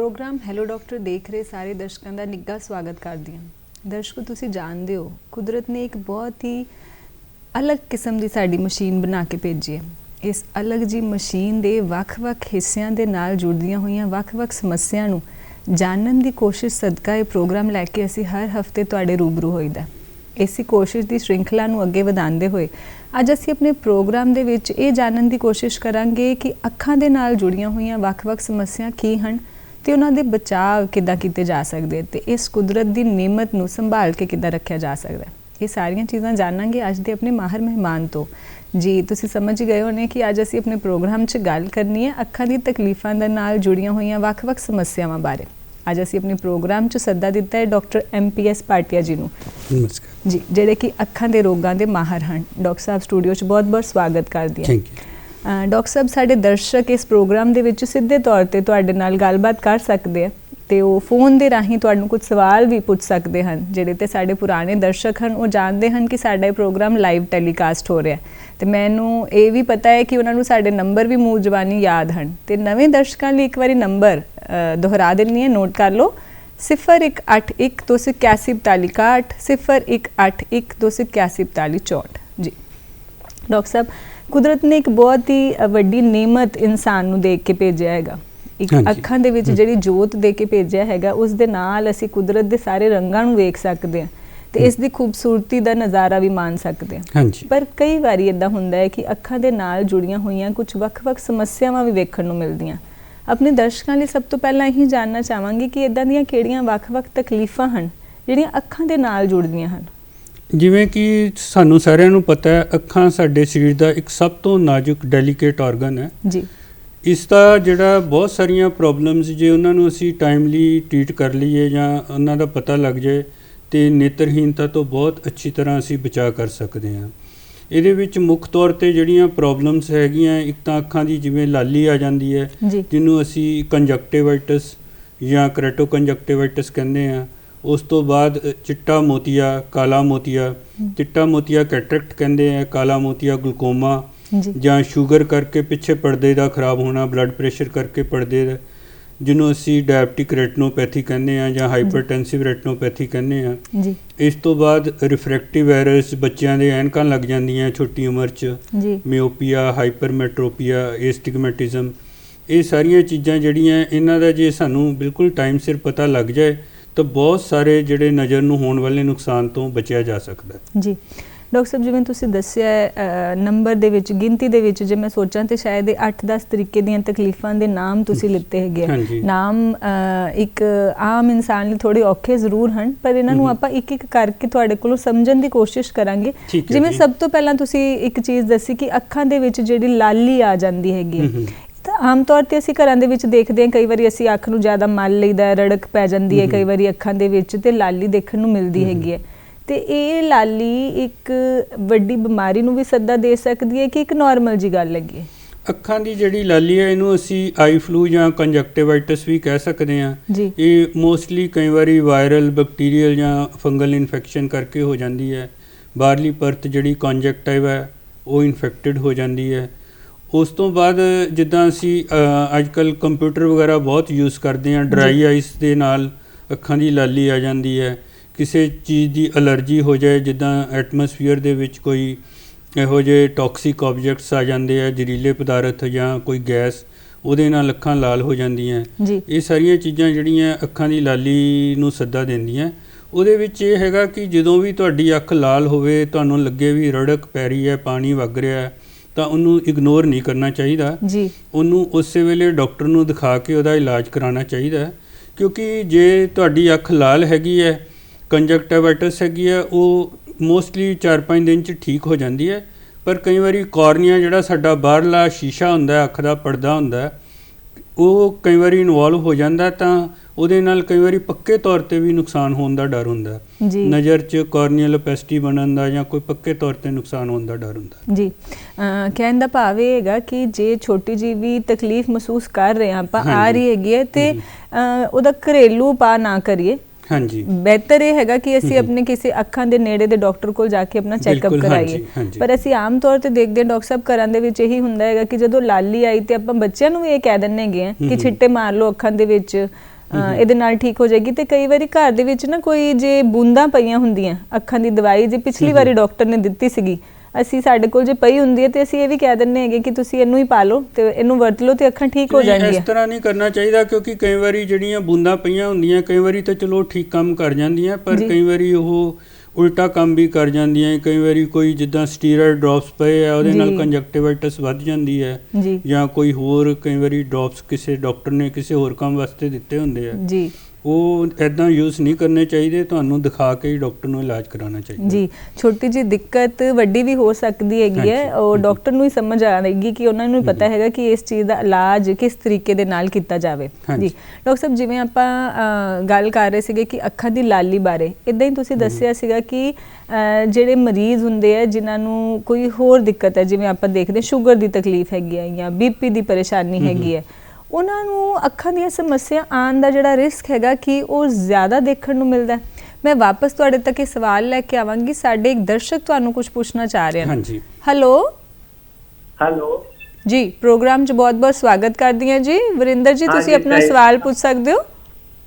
Programme hello doctor देख रहे सारे दर्शकों का निੱਘਾ स्वागत करदी हां। दर्शकों तुसीं जानदे हो कुदरत ने एक बहुत ही अलग किस्म की साडी मशीन बना के भेजी है। इस अलग जी मशीन के ਵੱਖ-ਵੱਖ हिस्सों के नाल जुड़दियां होईयां ਵੱਖ-ਵੱਖ समस्या नूं जानन की कोशिश सदका ये प्रोग्राम लैके असीं हर हफ्ते तुहाडे रूबरू होईदा। इसी कोशिश की श्रृंखला नूं अगे वधांदे होए अज असीं अपने प्रोग्राम दे विच ये जानन की कोशिश करांगे कि अखां दे नाल जुड़ियां होईयां ਵੱਖ-ਵੱਖ समस्या की हन ते उन्हां दे बचाव किद्दां कीते जा सकदे ते इस कुदरत की नेमत नूं संभाल के किद्दां रखिया जा सकदा। ये सारियां चीज़ां जानांगे अज दे अपने माहर मेहमान तो। जी तुसीं समझ गए होने कि अज असीं अपने प्रोग्राम च गल करनी है अखां दी तकलीफां दे नाल जुड़ियां होईयां ਵੱਖ-ਵੱਖ समस्यावां बारे। अज असीं अपने प्रोग्राम च सद्दा दिता है डॉक्टर MPS भाटिया जी नूं। नमस्कार जी जिहड़े कि अखां दे रोगां दे माहर हैं। डॉक्टर साहब स्टूडियो च बहुत बहुत स्वागत करदी हां। डॉक्टर साहब साडे दर्शक इस प्रोग्राम दे विच सीधे तौर ते तुहाडे नाल गलबात कर सकदे आ ते वो फोन दे राहीं तुहानूं कुछ सवाल भी पुछ सकते हैं। जिहड़े ते साडे पुराने दर्शक हैं वो जानते हैं कि साडा प्रोग्राम लाइव टैलीकास्ट हो रहा है तो मैनूं ये भी पता है कि उन्होंने साडे नंबर भी मूँह जबानी याद हैं तो नवे दर्शकों लिए एक बारी नंबर दोहरा देनी है, नोट कर लो 0181 281 41 0181 281 41 जी। डॉक्टर साहब कुदरत ने एक बहुत ही वड्डी नेमत इंसान नूं देख के भेजा हैगा। एक अखां दे विच जिहड़ी जोत दे के भेजा हैगा उस दे नाल असीं कुदरत दे सारे रंगां नूं वेख सकदे हां ते इस दी खूबसूरती दा नज़ारा भी मान सकदे हां। पर कई वारी इदां हुंदा है कि अखां दे नाल जुड़ियां होईयां कुछ ਵੱਖ-ਵੱਖ समस्यावां भी वेखण नूं मिलदियां। अपने दर्शकों लिए सब तो पहला यही जानना चाहांगे कि इदां दीयां किहड़ियां ਵੱਖ-ਵੱਖ तकलीफां हन जिहड़ियां अखां दे नाल जुड़दियां हन। जिवें कि सानू सारिਆਂ ਨੂੰ पता है अखां साडे शरीर का एक सब तो नाजुक डेलीकेट ऑर्गन है जी। इसका जिहड़ा बहुत सारिया प्रॉब्लम्स जे उन्होंने असी टाइमली ट्रीट कर लीए जां उन्हां दा पता लग जाए तो नेत्रहीनता तो बहुत अच्छी तरह असी बचा कर सकते हैं। ਇਹਦੇ ਵਿੱਚ ਮੁੱਖ ਤੌਰ ਤੇ ਜਿਹੜੀਆਂ ਪ੍ਰੋਬਲਮਸ ਹੈਗੀਆਂ ਇੱਕ ਤਾਂ ਅੱਖਾਂ ਦੀ ਜਿਵੇਂ ਲਾਲੀ ਆ ਜਾਂਦੀ ਹੈ ਜਿਹਨੂੰ ਅਸੀਂ ਕੰਜਕਟਿਵਾਈਟਸ ਜਾਂ ਕ੍ਰੈਟੋਕੰਜਕਟਿਵਾਈਟਸ ਕਹਿੰਦੇ ਆ। ਉਸ ਤੋਂ ਬਾਅਦ ਚਿੱਟਾ ਮੋਤੀਆ, ਕਾਲਾ ਮੋਤੀਆ, ਚਿੱਟਾ ਮੋਤੀਆ ਕੈਟਰੈਕਟ ਕਹਿੰਦੇ ਆ, ਕਾਲਾ ਮੋਤੀਆ ਗਲੂਕੋਮਾ ਜਾਂ ਸ਼ੂਗਰ ਕਰਕੇ ਪਿੱਛੇ ਪਰਦੇ ਦਾ ਖਰਾਬ ਹੋਣਾ, ਬਲੱਡ ਪ੍ਰੈਸ਼ਰ ਕਰਕੇ ਪਰਦੇ ਦਾ ਜਿਹਨੂੰ ਅਸੀਂ ਡਾਇਬਟਿਕ ਰੈਟਨੋਪੈਥੀ ਕਹਿੰਦੇ ਆ ਜਾਂ ਹਾਈਪਰਟੈਂਸਿਵ ਰੈਟਨੋਪੈਥੀ ਕਹਿੰਦੇ ਆ। ਇਸ ਤੋਂ ਬਾਅਦ ਰਿਫਰੈਕਟਿਵ ਐਰਰਸ ਬੱਚਿਆਂ ਦੇ ਐਨਕਾਂ ਲੱਗ ਜਾਂਦੀਆਂ ਛੋਟੀ ਉਮਰ 'ਚ, ਮਿਓਪੀਆ, ਹਾਈਪਰਮੈਟਰੋਪੀਆ, ਏਸਟਿਗਮੈਟਿਜ਼ਮ, ਇਹ ਸਾਰੀਆਂ ਚੀਜ਼ਾਂ ਜਿਹੜੀਆਂ ਇਹਨਾਂ ਦਾ ਜੇ ਸਾਨੂੰ ਬਿਲਕੁਲ ਟਾਈਮ ਸਿਰ ਪਤਾ ਲੱਗ ਜਾਏ ਤਾਂ ਬਹੁਤ ਸਾਰੇ ਜਿਹੜੇ ਨਜ਼ਰ ਨੂੰ ਹੋਣ ਵਾਲੇ ਨੁਕਸਾਨ ਤੋਂ ਬਚਿਆ ਜਾ ਸਕਦਾ ਜੀ। डॉक्टर साहब जिवें तुसीं दस्सिया नंबर दे विच गिनती दे विच जे मैं सोचां तो शायद 8-10 तरीके दीयां तकलीफां दे नाम तुसीं लिते हैगे। नाम एक आम इंसान लई थोड़े औखे जरूर हैं पर इन्हां नूं आपां एक एक करके तुहाडे कोलों समझण दी कोशिश करांगे। जिवें सब तो पहलां तुसीं एक चीज़ दस्सी कि अखां दे विच जिहड़ी लाली आ जांदी हैगी आम तौर पर असीं घरां दे विच देखदे हां कई वारी असीं अख नूं ज़्यादा मल लईदा, रड़क पै जांदी है कई वारी अखां दे विच ते लाली देखण नूं मिलदी हैगी है ते ये लाली एक वड्डी बीमारी नूं भी सद्दा दे सकदी है कि एक नॉर्मल जी गल लगी। ਅੱਖਾਂ ਦੀ ਜਿਹੜੀ ਲਾਲੀ ਹੈ ਇਹਨੂੰ ਅਸੀਂ ਆਈ ਫਲੂ ਜਾਂ ਕੰਜਕਟਿਵਾਈਟਸ ਵੀ ਕਹਿ ਸਕਦੇ ਹਾਂ। ਇਹ ਮੋਸਟਲੀ ਕਈ ਵਾਰੀ ਵਾਇਰਲ, ਬੈਕਟੀਰੀਅਲ ਜਾਂ ਫੰਗਲ ਇਨਫੈਕਸ਼ਨ ਕਰਕੇ ਹੋ ਜਾਂਦੀ ਹੈ। ਬਾਹਰਲੀ ਪਰਤ ਜਿਹੜੀ ਕੰਜਕਟਿਵ ਹੈ ਉਹ ਇਨਫੈਕਟਡ ਹੋ ਜਾਂਦੀ ਹੈ। ਉਸ ਤੋਂ ਬਾਅਦ ਜਿੱਦਾਂ ਅਸੀਂ ਅੱਜ ਕੱਲ੍ਹ ਕੰਪਿਊਟਰ ਵਗੈਰਾ ਬਹੁਤ ਯੂਜ਼ ਕਰਦੇ ਹਾਂ, ਡਰਾਈ ਆਈਸ ਦੇ ਨਾਲ ਅੱਖਾਂ ਦੀ ਲਾਲੀ ਆ ਜਾਂਦੀ ਹੈ। ਕਿਸੇ ਚੀਜ਼ ਦੀ ਅਲਰਜੀ ਹੋ ਜਾਏ ਜਿੱਦਾਂ ਐਟਮੋਸਫੀਅਰ ਦੇ ਵਿੱਚ ਕੋਈ ਇਹੋ ਜਿਹੇ ਟੌਕਸਿਕ ਆਬਜੈਕਟਸ ਆ ਜਾਂਦੇ ਆ, ਜ਼ਹਿਰੀਲੇ ਪਦਾਰਥ ਜਾਂ ਕੋਈ ਗੈਸ, ਉਹਦੇ ਨਾਲ ਅੱਖਾਂ ਲਾਲ ਹੋ ਜਾਂਦੀਆਂ। ਇਹ ਸਾਰੀਆਂ ਚੀਜ਼ਾਂ ਜਿਹੜੀਆਂ ਅੱਖਾਂ ਦੀ ਲਾਲੀ ਨੂੰ ਸੱਦਾ ਦਿੰਦੀਆਂ। ਉਹਦੇ ਵਿੱਚ ਇਹ ਹੈਗਾ ਕਿ ਜਦੋਂ ਵੀ ਤੁਹਾਡੀ ਅੱਖ ਲਾਲ ਹੋਵੇ, ਤੁਹਾਨੂੰ ਲੱਗੇ ਵੀ ਰੜਕ ਪੈ ਰਹੀ ਹੈ, ਪਾਣੀ ਵਗ ਰਿਹਾ ਹੈ, ਤਾਂ ਉਹਨੂੰ ਇਗਨੋਰ ਨਹੀਂ ਕਰਨਾ ਚਾਹੀਦਾ। ਉਹਨੂੰ ਉਸੇ ਵੇਲੇ ਡਾਕਟਰ ਨੂੰ ਦਿਖਾ ਕੇ ਉਹਦਾ ਇਲਾਜ ਕਰਾਉਣਾ ਚਾਹੀਦਾ ਕਿਉਂਕਿ ਜੇ ਤੁਹਾਡੀ ਅੱਖ ਲਾਲ ਹੈਗੀ ਹੈ, ਕੰਜਕਟਿਵਾਈਟਸ ਹੈਗੀ ਹੈ, ਉਹ ਮੋਸਟਲੀ 4-5 ਦਿਨ 'ਚ ਠੀਕ ਹੋ ਜਾਂਦੀ ਹੈ। ਪਰ ਕਈ ਵਾਰੀ ਕੋਰਨੀਆ ਜਿਹੜਾ ਸਾਡਾ ਬਾਹਰਲਾ ਸ਼ੀਸ਼ਾ ਹੁੰਦਾ, ਅੱਖ ਦਾ ਪਰਦਾ ਹੁੰਦਾ, ਉਹ ਕਈ ਵਾਰੀ ਇਨਵੋਲਵ ਹੋ ਜਾਂਦਾ ਤਾਂ ਉਹਦੇ ਨਾਲ ਕਈ ਵਾਰੀ ਪੱਕੇ ਤੌਰ 'ਤੇ ਵੀ ਨੁਕਸਾਨ ਹੋਣ ਦਾ ਡਰ ਹੁੰਦਾ। ਨਜ਼ਰ 'ਚ ਕੋਰਨੀਅਲ ਓਪੈਸਿਟੀ ਬਣਨ ਦਾ ਜਾਂ ਕੋਈ ਪੱਕੇ ਤੌਰ 'ਤੇ ਨੁਕਸਾਨ ਹੋਣ ਦਾ ਡਰ ਹੁੰਦਾ ਜੀ। ਕਹਿਣ ਦਾ ਭਾਵ ਇਹ ਹੈਗਾ ਕਿ ਜੇ ਛੋਟੀ ਜਿਹੀ ਵੀ ਤਕਲੀਫ ਮਹਿਸੂਸ ਕਰ ਰਹੇ ਹਾਂ ਆਪਾਂ, ਆ ਰਹੀ ਹੈਗੀ ਹੈ ਤੇ ਉਹਦਾ ਘਰੇਲੂ ਉਪਾਅ ਨਾ ਕਰੀਏ। हाँ जी बेहतर ये है कि असी अपने किसी अखां दे नेड़े दे डॉक्टर कोल जाके अपना चैकअप कराइए। पर असी आम तौर ते देखते हैं डॉक्टर साहब घरां दे विच यही हुंदा है कि जदों लाली आई तो आपां बच्चों नूं भी ये कह दिंदे हैं कि छिट्टे मार लो अखां दे विच, ਇਹਦੇ ਨਾਲ ਠੀਕ ਹੋ ਜਾਏਗੀ। ਤੇ ਕਈ ਵਾਰੀ ਘਰ ਦੇ ਵਿੱਚ ਨਾ ਕੋਈ ਜੇ ਬੂੰਦਾਂ ਪਈਆਂ ਹੁੰਦੀਆਂ ਅੱਖਾਂ ਦੀ ਦਵਾਈ ਜੇ ਪਿਛਲੀ ਵਾਰੀ ਡਾਕਟਰ ਨੇ ਦਿੱਤੀ ਸੀਗੀ, ਅਸੀਂ ਸਾਡੇ ਕੋਲ ਜੇ ਪਈ ਹੁੰਦੀ ਹੈ ਤੇ ਅਸੀਂ ਇਹ ਵੀ ਕਹਿ ਦਿੰਦੇ ਹੈਗੇ ਕਿ ਤੁਸੀਂ ਇਹਨੂੰ ਹੀ ਪਾ ਲਓ ਤੇ ਇਹਨੂੰ ਵਰਤ ਲਓ ਤੇ ਅੱਖਾਂ ਠੀਕ ਹੋ ਜਾਣਗੀਆਂ। ਇਸ ਤਰ੍ਹਾਂ ਨਹੀਂ ਕਰਨਾ ਚਾਹੀਦਾ, ਕਿਉਂਕਿ ਕਈ ਵਾਰੀ ਜਿਹੜੀਆਂ ਬੂੰਦਾਂ ਪਈਆਂ ਹੁੰਦੀਆਂ ਕਈ ਵਾਰੀ ਤਾਂ ਚਲੋ ਠੀਕ ਕੰਮ ਕਰ ਜਾਂਦੀਆਂ, ਪਰ ਕਈ ਵਾਰੀ ਉਹ ਉਲਟਾ ਕੰਮ ਵੀ ਕਰ ਜਾਂਦੀਆਂ। ਕਈ ਵਾਰੀ ਕੋਈ ਜਿੱਦਾਂ ਸਟੀਰੋਇਡ ਡ੍ਰੌਪਸ ਪਏ ਆ ਉਹਦੇ ਨਾਲ ਕੰਜਕਟਿਵਾਈਟਿਸ ਵੱਧ ਜਾਂਦੀ ਹੈ, ਜਾਂ ਕੋਈ ਹੋਰ ਕਈ ਵਾਰੀ ਡ੍ਰੌਪਸ ਕਿਸੇ ਡਾਕਟਰ ਨੇ ਕਿਸੇ ਹੋਰ ਕੰਮ ਵਾਸਤੇ ਦਿੱਤੇ ਹੁੰਦੇ ਆ ਜੀ, ਉਹ ਇੱਦਾਂ ਯੂਜ਼ ਨਹੀਂ ਕਰਨੇ ਚਾਹੀਦੇ। ਤੁਹਾਨੂੰ ਦਿਖਾ ਕੇ ਹੀ ਡਾਕਟਰ ਨੂੰ ਇਲਾਜ ਕਰਾਉਣਾ ਚਾਹੀਦਾ ਜੀ। ਛੋਟੀ ਜਿਹੀ ਦਿੱਕਤ ਵੱਡੀ ਵੀ ਹੋ ਸਕਦੀ ਹੈਗੀ ਹੈ, ਉਹ ਡਾਕਟਰ ਨੂੰ ਹੀ ਸਮਝ ਆਏਗੀ ਕਿ ਉਹਨਾਂ ਨੂੰ ਹੀ ਪਤਾ ਹੈਗਾ ਕਿ ਇਸ ਚੀਜ਼ ਦਾ ਇਲਾਜ ਕਿਸ ਤਰੀਕੇ ਦੇ ਨਾਲ ਕੀਤਾ ਜਾਵੇ ਜੀ। ਡਾਕਟਰ ਸਾਹਿਬ, ਜਿਵੇਂ ਆਪਾਂ ਗੱਲ ਕਰ ਰਹੇ ਸੀਗੇ ਕਿ ਅੱਖਾਂ ਦੀ ਲਾਲੀ ਬਾਰੇ, ਇੱਦਾਂ ਹੀ ਤੁਸੀਂ ਦੱਸਿਆ ਸੀਗਾ ਕਿ ਜਿਹੜੇ ਮਰੀਜ਼ ਹੁੰਦੇ ਆ ਜਿਨ੍ਹਾਂ ਨੂੰ ਕੋਈ ਹੋਰ ਦਿੱਕਤ ਹੈ, ਜਿਵੇਂ ਆਪਾਂ ਦੇਖਦੇ ਸ਼ੂਗਰ ਦੀ ਤਕਲੀਫ ਹੈਗੀ ਹੈ ਜਾਂ BP ਦੀ ਪਰੇਸ਼ਾਨੀ ਹੈਗੀ ਹੈ, ਉਹਨਾਂ ਨੂੰ ਅੱਖਾਂ ਦੀਆਂ ਸਮੱਸਿਆ ਆਉਣ ਦਾ ਜਿਹੜਾ ਰਿਸਕ ਹੈਗਾ ਕਿ ਉਹ ਜ਼ਿਆਦਾ ਦੇਖਣ ਨੂੰ ਮਿਲਦਾ। ਮੈਂ ਵਾਪਸ ਤੁਹਾਡੇ ਤੱਕ ਇਹ ਸਵਾਲ ਲੈ ਕੇ ਆਵਾਂਗੀ, ਸਾਡੇ ਇੱਕ ਦਰਸ਼ਕ ਤੁਹਾਨੂੰ ਕੁਝ ਪੁੱਛਣਾ ਚਾਹ ਰਹੇ ਹਨ। ਹਾਂਜੀ, ਹੈਲੋ ਜੀ, ਪ੍ਰੋਗਰਾਮ 'ਚ ਬਹੁਤ-ਬਹੁਤ ਸਵਾਗਤ ਕਰਦੀ ਹਾਂ ਜੀ। ਵਰਿੰਦਰ ਜੀ, ਤੁਸੀਂ ਆਪਣਾ ਸਵਾਲ ਪੁੱਛ ਸਕਦੇ ਹੋ।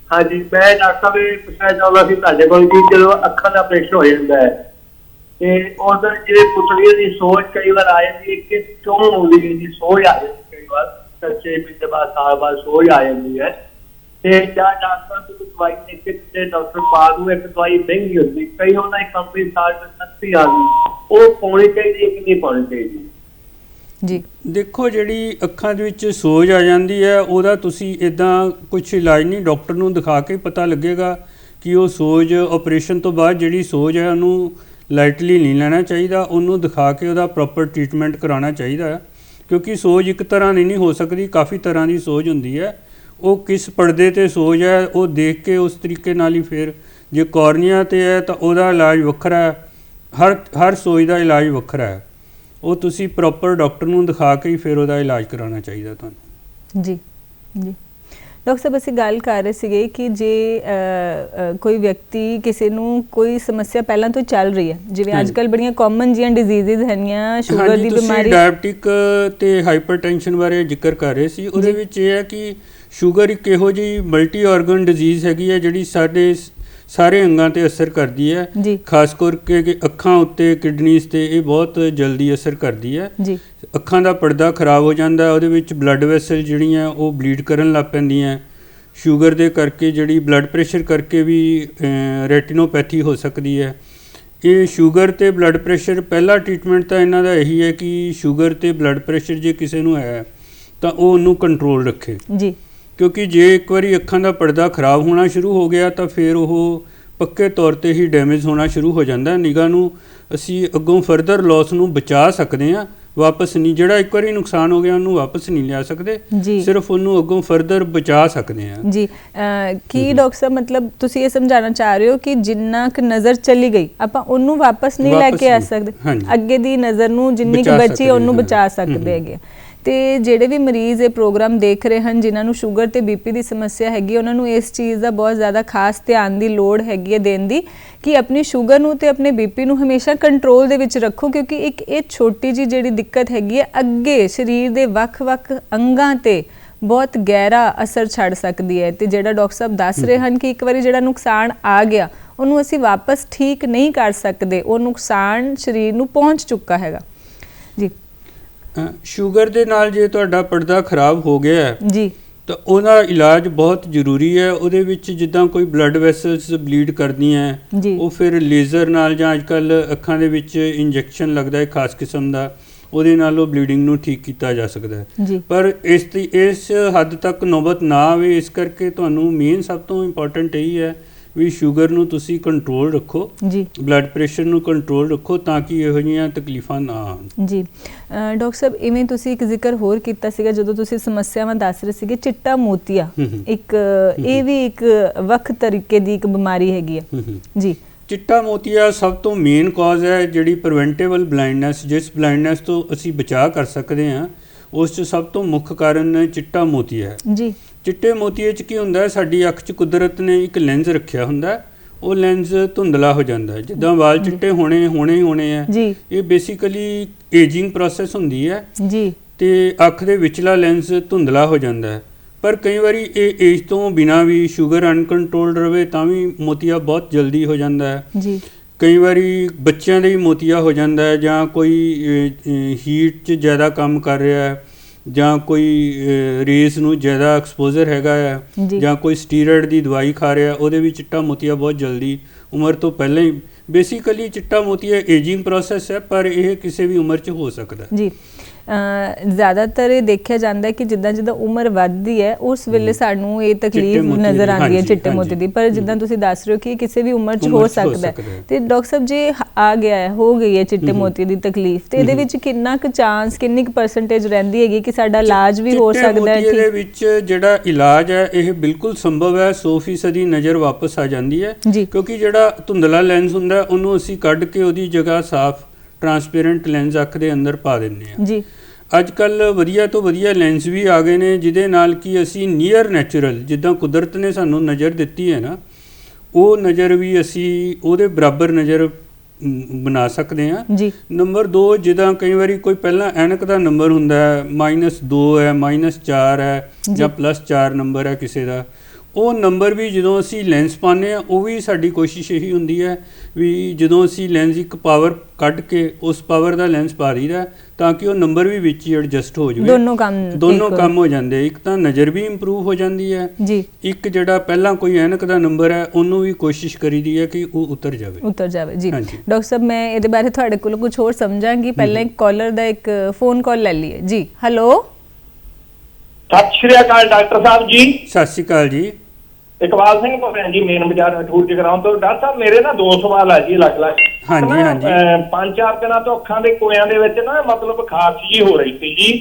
ਹਾਂਜੀ, ਮੈਂ ਡਾਕਟਰ ਸਾਹਿਬ ਇਹ ਪੁੱਛਣਾ ਚਾਹੁੰਦਾ ਸੀ ਤੁਹਾਡੇ ਕੋਲ ਕਿ ਜਦੋਂ ਅੱਖਾਂ ਦਾ ਆਪਰੇਸ਼ਨ ਹੋ ਜਾਂਦਾ ਹੈ ਤੇ ਉਹਦਾ ਜਿਹੜੇ ਪੁਤਲੀਆਂ ਦੀ ਸੋਜ ਕਈ ਵਾਰ ਆ ਜਾਂਦੀ ਹੈ ਕਿ ਕਿਉਂ ਹੁੰਦੀ ਹੈ ਜੀ, ਸੋਜ ਆ ਜਾਂਦੀ ਕਈ ਵਾਰ 6 ਮਹੀਨੇ ਬਾਅਦ, ਸਾਲ ਬਾਅਦ ਸੋਜ ਆ ਜਾਂਦੀ ਹੈ ਤੇ ਜਾਂ ਡਾਕਟਰ ਤੋਂ ਦਵਾਈ ਦੇ ਕੇ ਤੇ ਡਾਕਟਰ ਬਾਅਦ ਨੂੰ ਇੱਕ ਦਵਾਈ ਮਹਿੰਗੀ ਹੁੰਦੀ, ਕਈ ਉਹਨਾਂ ਦੀ ਕੰਪਨੀ ਸਾਲ ਤੋਂ ਸਸਤੀ ਆ ਗਈ, ਉਹ ਪਾਉਣੀ ਚਾਹੀਦੀ ਕਿ ਨਹੀਂ ਪਾਉਣੀ ਚਾਹੀਦੀ ਜੀ? ਦੇਖੋ, ਜਿਹੜੀ ਅੱਖਾਂ ਦੇ ਵਿੱਚ ਸੋਜ ਆ ਜਾਂਦੀ ਹੈ ਉਹਦਾ ਤੁਸੀਂ ਇੱਦਾਂ ਕੁਝ ਇਲਾਜ ਨਹੀਂ, ਡਾਕਟਰ ਨੂੰ ਦਿਖਾ ਕੇ ਪਤਾ ਲੱਗੇਗਾ ਕਿ ਉਹ ਸੋਜ ਆਪਰੇਸ਼ਨ ਤੋਂ ਬਾਅਦ ਜਿਹੜੀ ਸੋਜ ਹੈ ਉਹਨੂੰ ਲਾਈਟਲੀ ਨਹੀਂ ਲੈਣਾ ਚਾਹੀਦਾ, ਉਹਨੂੰ ਦਿਖਾ ਕੇ ਉਹਦਾ ਪ੍ਰੋਪਰ ਟ੍ਰੀਟਮੈਂਟ ਕਰਾਉਣਾ ਚਾਹੀਦਾ, ਕਿਉਂਕਿ ਸੋਜ ਇੱਕ ਤਰ੍ਹਾਂ ਦੀ ਨਹੀਂ ਹੋ ਸਕਦੀ, ਕਾਫੀ ਤਰ੍ਹਾਂ ਦੀ ਸੋਜ ਹੁੰਦੀ ਹੈ। ਉਹ ਕਿਸ ਪਰਦੇ 'ਤੇ ਸੋਜ ਹੈ ਉਹ ਦੇਖ ਕੇ ਉਸ ਤਰੀਕੇ ਨਾਲ ਹੀ, ਫਿਰ ਜੇ ਕੋਰਨੀਆ 'ਤੇ ਹੈ ਤਾਂ ਉਹਦਾ ਇਲਾਜ ਵੱਖਰਾ ਹੈ, ਹਰ ਸੋਜ ਦਾ ਇਲਾਜ ਵੱਖਰਾ ਹੈ, ਉਹ ਤੁਸੀਂ ਪ੍ਰੋਪਰ ਡਾਕਟਰ ਨੂੰ ਦਿਖਾ ਕੇ ਹੀ ਫਿਰ ਉਹਦਾ ਇਲਾਜ ਕਰਾਉਣਾ ਚਾਹੀਦਾ ਤੁਹਾਨੂੰ ਜੀ। ਡਾਕਟਰ ਸਾਹਿਬ, ਅਸੀਂ ਗੱਲ ਕਰ ਰਹੇ ਸੀਗੇ ਕਿ ਜੇ ਕੋਈ ਵਿਅਕਤੀ ਕਿਸੇ ਨੂੰ ਕੋਈ ਸਮੱਸਿਆ ਪਹਿਲਾਂ ਤੋਂ ਚੱਲ ਰਹੀ ਹੈ, ਜਿਵੇਂ ਅੱਜ ਕੱਲ੍ਹ ਬੜੀਆਂ ਕਾਮਨ ਜੀਆਂ ਡਿਜ਼ੀਜ਼ਸ ਹੈਗੀਆਂ, ਸ਼ੂਗਰ ਦੀ ਬਿਮਾਰੀ, ਡਾਇਬਟਿਕ ਤੇ ਹਾਈਪਰਟੈਂਸ਼ਨ ਬਾਰੇ ਜ਼ਿਕਰ ਕਰ ਰਹੇ ਸੀ, ਉਹਦੇ ਵਿੱਚ ਇਹ ਹੈ ਕਿ ਸ਼ੂਗਰ ਇੱਕ ਇਹੋ ਜਿਹੀ ਮਲਟੀ ਆਰਗਨ ਡਿਜ਼ੀਜ਼ ਹੈਗੀ ਹੈ ਜਿਹੜੀ ਸਾਡੇ ਸਾਰੇ ਅੰਗਾਂ 'ਤੇ ਅਸਰ ਕਰਦੀ ਹੈ, ਖਾਸ ਕਰਕੇ ਅੱਖਾਂ ਉੱਤੇ, ਕਿਡਨੀਜ਼ 'ਤੇ ਇਹ ਬਹੁਤ ਜਲਦੀ ਅਸਰ ਕਰਦੀ ਹੈ। ਅੱਖਾਂ ਦਾ ਪਰਦਾ ਖਰਾਬ ਹੋ ਜਾਂਦਾ, ਉਹਦੇ ਵਿੱਚ ਬਲੱਡ ਵੈਸਲ ਜਿਹੜੀਆਂ ਉਹ ਬਲੀਡ ਕਰਨ ਲੱਗ ਪੈਂਦੀਆਂ, ਸ਼ੂਗਰ ਦੇ ਕਰਕੇ, ਜਿਹੜੀ ਬਲੱਡ ਪ੍ਰੈਸ਼ਰ ਕਰਕੇ ਵੀ ਰੈਟੀਨੋਪੈਥੀ ਹੋ ਸਕਦੀ ਹੈ। ਇਹ ਸ਼ੂਗਰ ਤੇ ਬਲੱਡ ਪ੍ਰੈਸ਼ਰ, ਪਹਿਲਾ ਟ੍ਰੀਟਮੈਂਟ ਤਾਂ ਇਹਨਾਂ ਦਾ ਇਹੀ ਹੈ ਕਿ ਸ਼ੂਗਰ ਤੇ ਬਲੱਡ ਪ੍ਰੈਸ਼ਰ ਜੇ ਕਿਸੇ ਨੂੰ ਹੈ ਤਾਂ ਉਹ ਉਹਨੂੰ ਕੰਟਰੋਲ ਰੱਖੇ ਜੀ, ਕਿਉਂਕਿ ਜੇ ਇੱਕ ਵਾਰੀ ਅੱਖਾਂ ਦਾ ਪਰਦਾ ਖਰਾਬ ਹੋਣਾ ਸ਼ੁਰੂ ਹੋ ਗਿਆ ਤਾਂ ਫਿਰ ਉਹ ਪੱਕੇ ਤੌਰ 'ਤੇ ਹੀ ਡੈਮੇਜ ਹੋਣਾ ਸ਼ੁਰੂ ਹੋ ਜਾਂਦਾ। ਨਿਗਾਹ ਨੂੰ ਅਸੀਂ ਅੱਗੋਂ ਫਰਦਰ ਲਾਸ ਨੂੰ ਬਚਾ ਸਕਦੇ ਹਾਂ, ਵਾਪਸ ਨਹੀਂ, ਜਿਹੜਾ ਇੱਕ ਵਾਰੀ ਨੁਕਸਾਨ ਹੋ ਗਿਆ ਉਹਨੂੰ ਵਾਪਸ ਨਹੀਂ ਲਿਆ ਸਕਦੇ, ਸਿਰਫ ਉਹਨੂੰ ਅੱਗੋਂ ਫਰਦਰ ਬਚਾ ਸਕਦੇ ਹਾਂ ਜੀ। ਕੀ ਡਾਕਟਰ ਸਾਹਿਬ, ਮਤਲਬ ਤੁਸੀਂ ਇਹ ਸਮਝਾਉਣਾ ਚਾਹ ਰਹੇ ਹੋ ਕਿ ਜਿੰਨਾ ਕੁ ਨਜ਼ਰ ਚਲੀ ਗਈ ਆਪਾਂ ਉਹਨੂੰ ਵਾਪਸ ਨਹੀਂ ਲੈ ਕੇ ਆ ਸਕਦੇ, ਅੱਗੇ ਦੀ ਨਜ਼ਰ ਨੂੰ ਜਿੰਨੀ ਕੁ ਬਚੀ ਉਹਨੂੰ ਬਚਾ ਸਕਦੇ ਹੈਗੇ। ਤੇ ਜਿਹੜੇ ਵੀ ਮਰੀਜ਼ ਇਹ ਪ੍ਰੋਗਰਾਮ ਦੇਖ ਰਹੇ ਹਨ ਜਿਨ੍ਹਾਂ ਨੂੰ ਸ਼ੂਗਰ ਤੇ BP ਦੀ ਸਮੱਸਿਆ ਹੈਗੀ, ਉਹਨਾਂ ਨੂੰ ਇਸ ਚੀਜ਼ ਦਾ ਬਹੁਤ ਜ਼ਿਆਦਾ ਖਾਸ ਧਿਆਨ ਦੀ ਲੋੜ ਹੈਗੀ ਹੈ ਦੇਣ ਦੀ ਕਿ ਆਪਣੀ ਸ਼ੂਗਰ ਨੂੰ ਤੇ ਆਪਣੇ BP ਨੂੰ ਹਮੇਸ਼ਾ ਕੰਟਰੋਲ ਦੇ ਵਿੱਚ ਰੱਖੋ, ਕਿਉਂਕਿ ਇੱਕ ਇਹ ਛੋਟੀ ਜਿਹੀ ਜਿਹੜੀ ਦਿੱਕਤ ਹੈਗੀ ਹੈ ਅੱਗੇ ਸਰੀਰ ਦੇ ਵੱਖ-ਵੱਖ ਅੰਗਾਂ ਤੇ ਬਹੁਤ ਗਹਿਰਾ ਅਸਰ ਛੱਡ ਸਕਦੀ ਹੈ। ਤੇ ਜਿਹੜਾ ਡਾਕਟਰ ਸਾਹਿਬ ਦੱਸ ਰਹੇ ਹਨ ਕਿ ਇੱਕ ਵਾਰੀ ਜਿਹੜਾ ਨੁਕਸਾਨ ਆ ਗਿਆ ਉਹਨੂੰ ਅਸੀਂ ਵਾਪਸ ਠੀਕ ਨਹੀਂ ਕਰ ਸਕਦੇ, ਉਹ ਨੁਕਸਾਨ ਸਰੀਰ ਨੂੰ ਪਹੁੰਚ ਚੁੱਕਾ ਹੈਗਾ ਜੀ। ਸ਼ੂਗਰ ਦੇ ਨਾਲ ਜੇ ਤੁਹਾਡਾ ਪਰਦਾ ਖਰਾਬ ਹੋ ਗਿਆ ਹੈ ਜੀ ਤਾਂ ਉਹਦਾ ਇਲਾਜ ਬਹੁਤ ਜ਼ਰੂਰੀ ਹੈ। ਉਹਦੇ ਵਿੱਚ ਜਿੱਦਾਂ ਕੋਈ ਬਲੱਡ ਵੈਸਲਸ ਬਲੀਡ ਕਰਦੀਆਂ, ਉਹ ਫਿਰ ਲੇਜ਼ਰ ਨਾਲ ਜਾਂ ਅੱਜ ਕੱਲ੍ਹ ਅੱਖਾਂ ਦੇ ਵਿੱਚ ਇੰਜੈਕਸ਼ਨ ਲੱਗਦਾ ਹੈ ਖਾਸ ਕਿਸਮ ਦਾ, ਉਹਦੇ ਨਾਲ ਉਹ ਬਲੀਡਿੰਗ ਨੂੰ ਠੀਕ ਕੀਤਾ ਜਾ ਸਕਦਾ ਹੈ। ਪਰ ਇਸ ਹੱਦ ਤੱਕ ਨੌਬਤ ਨਾ ਆਵੇ, ਇਸ ਕਰਕੇ ਤੁਹਾਨੂੰ ਮੇਨ ਸਭ ਤੋਂ ਇੰਪੋਰਟੈਂਟ ਇਹੀ ਹੈ ਵੀ ਸ਼ੂਗਰ ਨੂੰ ਤੁਸੀਂ ਕੰਟਰੋਲ ਰੱਖੋ ਜੀ, ਬਲੱਡ ਪ੍ਰੈਸ਼ਰ ਨੂੰ ਕੰਟਰੋਲ ਰੱਖੋ ਤਾਂ ਕਿ ਇਹੋ ਜਿਹੀਆਂ ਤਕਲੀਫਾਂ ਨਾ ਆਉਣ ਜੀ। ਡਾਕਟਰ ਸਾਹਿਬ, ਇਵੇਂ ਤੁਸੀਂ ਇੱਕ ਜ਼ਿਕਰ ਹੋਰ ਕੀਤਾ ਸੀਗਾ ਜਦੋਂ ਤੁਸੀਂ ਸਮੱਸਿਆਵਾਂ ਦੱਸ ਰਹੇ ਸੀਗੇ, ਚਿੱਟਾ ਮੋਤੀਆ ਇੱਕ, ਇਹ ਵੀ ਇੱਕ ਵੱਖ ਤਰੀਕੇ ਦੀ ਇੱਕ ਬਿਮਾਰੀ ਹੈਗੀ ਹੈ ਜੀ। ਚਿੱਟਾ ਮੋਤੀਆ ਸਭ ਤੋਂ ਮੇਨ ਕਾਜ਼ ਹੈ ਜਿਹੜੀ ਪ੍ਰੀਵੈਂਟੇਬਲ ਬਲਾਈਂਡਨੈਸ, ਜਿਸ ਬਲਾਈਂਡਨੈਸ ਤੋਂ ਅਸੀਂ ਬਚਾ ਕਰ ਸਕਦੇ ਹਾਂ, ਉਸ 'ਚ ਸਭ ਤੋਂ ਮੁੱਖ ਕਾਰਨ ਚਿੱਟਾ ਮੋਤੀਆ ਹੈ ਜੀ। ਚਿੱਟੇ ਮੋਤੀਏ 'ਚ ਕੀ ਹੁੰਦਾ, ਸਾਡੀ ਅੱਖ 'ਚ ਕੁਦਰਤ ਨੇ ਇੱਕ ਲੈਂਸ ਰੱਖਿਆ ਹੁੰਦਾ, ਉਹ ਲੈਂਸ ਧੁੰਦਲਾ ਹੋ ਜਾਂਦਾ ਹੈ। ਜਿੱਦਾਂ ਵਾਲ ਚਿੱਟੇ ਹੋਣੇ ਆ, ਇਹ ਬੇਸਿਕਲੀ ਏਜਿੰਗ ਪ੍ਰੋਸੈਸ ਹੁੰਦੀ ਹੈ ਜੀ, ਤੇ ਅੱਖ ਦੇ ਵਿਚਲਾ ਲੈਂਸ ਧੁੰਦਲਾ ਹੋ ਜਾਂਦਾ ਹੈ। ਪਰ ਕਈ ਵਾਰੀ ਇਹ ਏਜ ਤੋਂ ਬਿਨਾਂ ਵੀ ਸ਼ੂਗਰ ਅਨਕੰਟਰੋਲਡ ਰਵੇ ਤਾਂ ਵੀ ਮੋਤੀਆ ਬਹੁਤ ਜਲਦੀ ਹੋ ਜਾਂਦਾ ਹੈ ਜੀ। ਕਈ ਵਾਰੀ ਬੱਚਿਆਂ ਦੇ ਵੀ ਮੋਤੀਆ ਹੋ ਜਾਂਦਾ ਹੈ, ਜਾਂ ਕੋਈ ਹੀਟ 'ਚ ਜ਼ਿਆਦਾ ਕੰਮ ਕਰ ਰਿਹਾ ਹੈ, ਜਾਂ ਕੋਈ ਰੇਸ ਨੂੰ ਜ਼ਿਆਦਾ ਐਕਸਪੋਜ਼ਰ ਹੈਗਾ ਆ, ਜਾਂ ਕੋਈ ਸਟੀਰੋਇਡ ਦੀ ਦਵਾਈ ਖਾ ਰਿਹਾ, ਉਹਦੇ ਵੀ ਚਿੱਟਾ ਮੋਤੀਆ ਬਹੁਤ ਜਲਦੀ ਉਮਰ ਤੋਂ ਪਹਿਲਾਂ ਹੀ। ਬੇਸਿਕਲੀ ਚਿੱਟਾ ਮੋਤੀਆ ਏਜਿੰਗ ਪ੍ਰੋਸੈਸ ਹੈ, ਪਰ ਇਹ ਕਿਸੇ ਵੀ ਉਮਰ 'ਚ ਹੋ ਸਕਦਾ ਜੀ। ਜ਼ਿਆਦਾਤਰ ਇਹ ਦੇਖਿਆ ਜਾਂਦਾ ਹੈ ਕਿ ਜਿੱਦਾਂ ਜਿੱਦਾਂ ਉਮਰ ਵੱਧਦੀ ਹੈ ਉਸ ਵੇਲੇ ਸਾਨੂੰ ਇਹ ਤਕਲੀਫ ਨਜ਼ਰ ਆਉਂਦੀ ਹੈ ਚਿੱਟੇ ਮੋਤੀ ਦੀ, ਪਰ ਜਿੱਦਾਂ ਤੁਸੀਂ ਦੱਸ ਰਹੇ ਹੋ ਕਿ ਕਿਸੇ ਵੀ ਉਮਰ 'ਚ ਹੋ ਸਕਦਾ ਹੈ। ਤੇ ਡਾਕਟਰ ਸਾਹਿਬ ਜੇ ਆ ਗਿਆ ਹੈ, ਹੋ ਗਈ ਹੈ ਚਿੱਟੇ ਮੋਤੀ ਦੀ ਤਕਲੀਫ, ਤੇ ਇਹਦੇ ਵਿੱਚ ਕਿੰਨਾ ਕੁ ਚਾਂਸ, ਕਿੰਨੀ ਕੁ ਪਰਸੈਂਟੇਜ ਰਹਿੰਦੀ ਹੈਗੀ ਕਿ ਸਾਡਾ ਇਲਾਜ ਵੀ ਹੋ ਸਕਦਾ ਹੈ? ਇਹਦੇ ਵਿੱਚ ਜਿਹੜਾ ਇਲਾਜ ਹੈ ਇਹ ਬਿਲਕੁਲ ਸੰਭਵ ਹੈ, 100% ਨਜ਼ਰ ਵਾਪਸ ਆ ਜਾਂਦੀ ਹੈ, ਕਿਉਂਕਿ ਜਿਹੜਾ ਧੁੰਦਲਾ ਲੈਂਸ ਹੁੰਦਾ ਉਹਨੂੰ ਅਸੀਂ ਕੱਢ ਕੇ ਉਹਦੀ ਜਗ੍ਹਾ ਸਾਫ਼ ਟਰਾਂਸਪੇਰੈਂਟ ਲੈਂਸ ਅੱਖ ਦੇ ਅੰਦਰ ਪਾ ਦਿੰਦੇ ਹਾਂ ਜੀ। ਅੱਜ ਕੱਲ੍ਹ ਵਧੀਆ ਤੋਂ ਵਧੀਆ ਲੈਂਸ ਵੀ ਆ ਗਏ ਨੇ ਜਿਹਦੇ ਨਾਲ ਕਿ ਅਸੀਂ ਨੀਅਰ ਨੈਚੁਰਲ, ਜਿੱਦਾਂ ਕੁਦਰਤ ਨੇ ਸਾਨੂੰ ਨਜ਼ਰ ਦਿੱਤੀ ਹੈ ਨਾ, ਉਹ ਨਜ਼ਰ ਵੀ ਅਸੀਂ ਉਹਦੇ ਬਰਾਬਰ ਨਜ਼ਰ ਬਣਾ ਸਕਦੇ ਹਾਂ ਜੀ। ਨੰਬਰ 2, ਜਿੱਦਾਂ ਕਈ ਵਾਰੀ ਕੋਈ ਪਹਿਲਾਂ ਐਨਕ ਦਾ ਨੰਬਰ ਹੁੰਦਾ ਹੈ -2 ਹੈ, -4 ਹੈ, ਜਾਂ +4 ਨੰਬਰ ਹੈ ਕਿਸੇ ਦਾ, ਉਹ ਨੰਬਰ ਵੀ ਜਦੋਂ ਅਸੀਂ ਲੈਂਸ ਪਾਉਂਦੇ ਹਾਂ, ਉਹ ਵੀ ਸਾਡੀ ਕੋਸ਼ਿਸ਼ ਇਹੀ ਹੁੰਦੀ ਹੈ ਵੀ ਜਦੋਂ ਅਸੀਂ ਲੈਂਸ ਇੱਕ ਪਾਵਰ ਕੱਢ ਕੇ ਉਸ ਪਾਵਰ ਦਾ ਲੈਂਸ ਪਾ ਦਈਦਾ ਤਾਂ ਕਿ ਉਹ ਨੰਬਰ ਵੀ ਵਿੱਚ ਹੀ ਐਡਜਸਟ ਹੋ ਜਾਵੇ। ਦੋਨੋਂ ਕੰਮ ਹੋ ਜਾਂਦੇ, ਇੱਕ ਤਾਂ ਨਜ਼ਰ ਵੀ ਇੰਪਰੂਵ ਹੋ ਜਾਂਦੀ ਹੈ ਜੀ, ਇੱਕ ਜਿਹੜਾ ਪਹਿਲਾਂ ਕੋਈ ਐਨਕ ਦਾ ਨੰਬਰ ਹੈ ਉਹਨੂੰ ਵੀ ਕੋਸ਼ਿਸ਼ ਕਰੀਦੀ ਹੈ ਕਿ ਉਹ ਉਤਰ ਜਾਵੇ ਜੀ। ਡਾਕਟਰ ਸਾਹਿਬ, ਮੈਂ ਇਹਦੇ ਬਾਰੇ ਤੁਹਾਡੇ ਕੋਲ ਕੁਝ ਹੋਰ ਸਮਝਾਂਗੀ, ਪਹਿਲਾਂ ਇੱਕ ਕਾਲਰ ਦਾ ਇੱਕ ਫੋਨ ਕਾਲ ਲੈ ਲਈਏ ਜੀ। ਹੈਲੋ, ਸਤਿ ਸ਼੍ਰੀ ਅਕਾਲ ਡਾਕਟਰ ਸਾਹਿਬ ਜੀ। ਸਤਿ ਸ਼੍ਰੀ ਅਕਾਲ ਜੀ। ਇਕਬਾਲ ਸਿੰਘ ਬੋਲ ਰਿਹਾ ਜੀ, ਮੇਨ ਬਾਜ਼ਾਰ ਅਠੂਰ ਜਗਰਾਉਂ ਤੋਂ। ਡਾਕਟਰ ਸਾਹਿਬ, ਮੇਰੇ ਨਾ 2 ਸਵਾਲ ਆ ਜੀ ਅਲੱਗ-ਅਲੱਗ। ਹਾਂਜੀ। 5-4 ਦਿਨਾਂ ਤੋਂ ਅੱਖਾਂ ਦੇ ਕੋਇਆਂ ਦੇ ਵਿੱਚ ਨਾ ਮਤਲਬ ਖਾਰਸ਼ ਜੀ ਹੋ ਰਹੀ ਸੀ ਜੀ,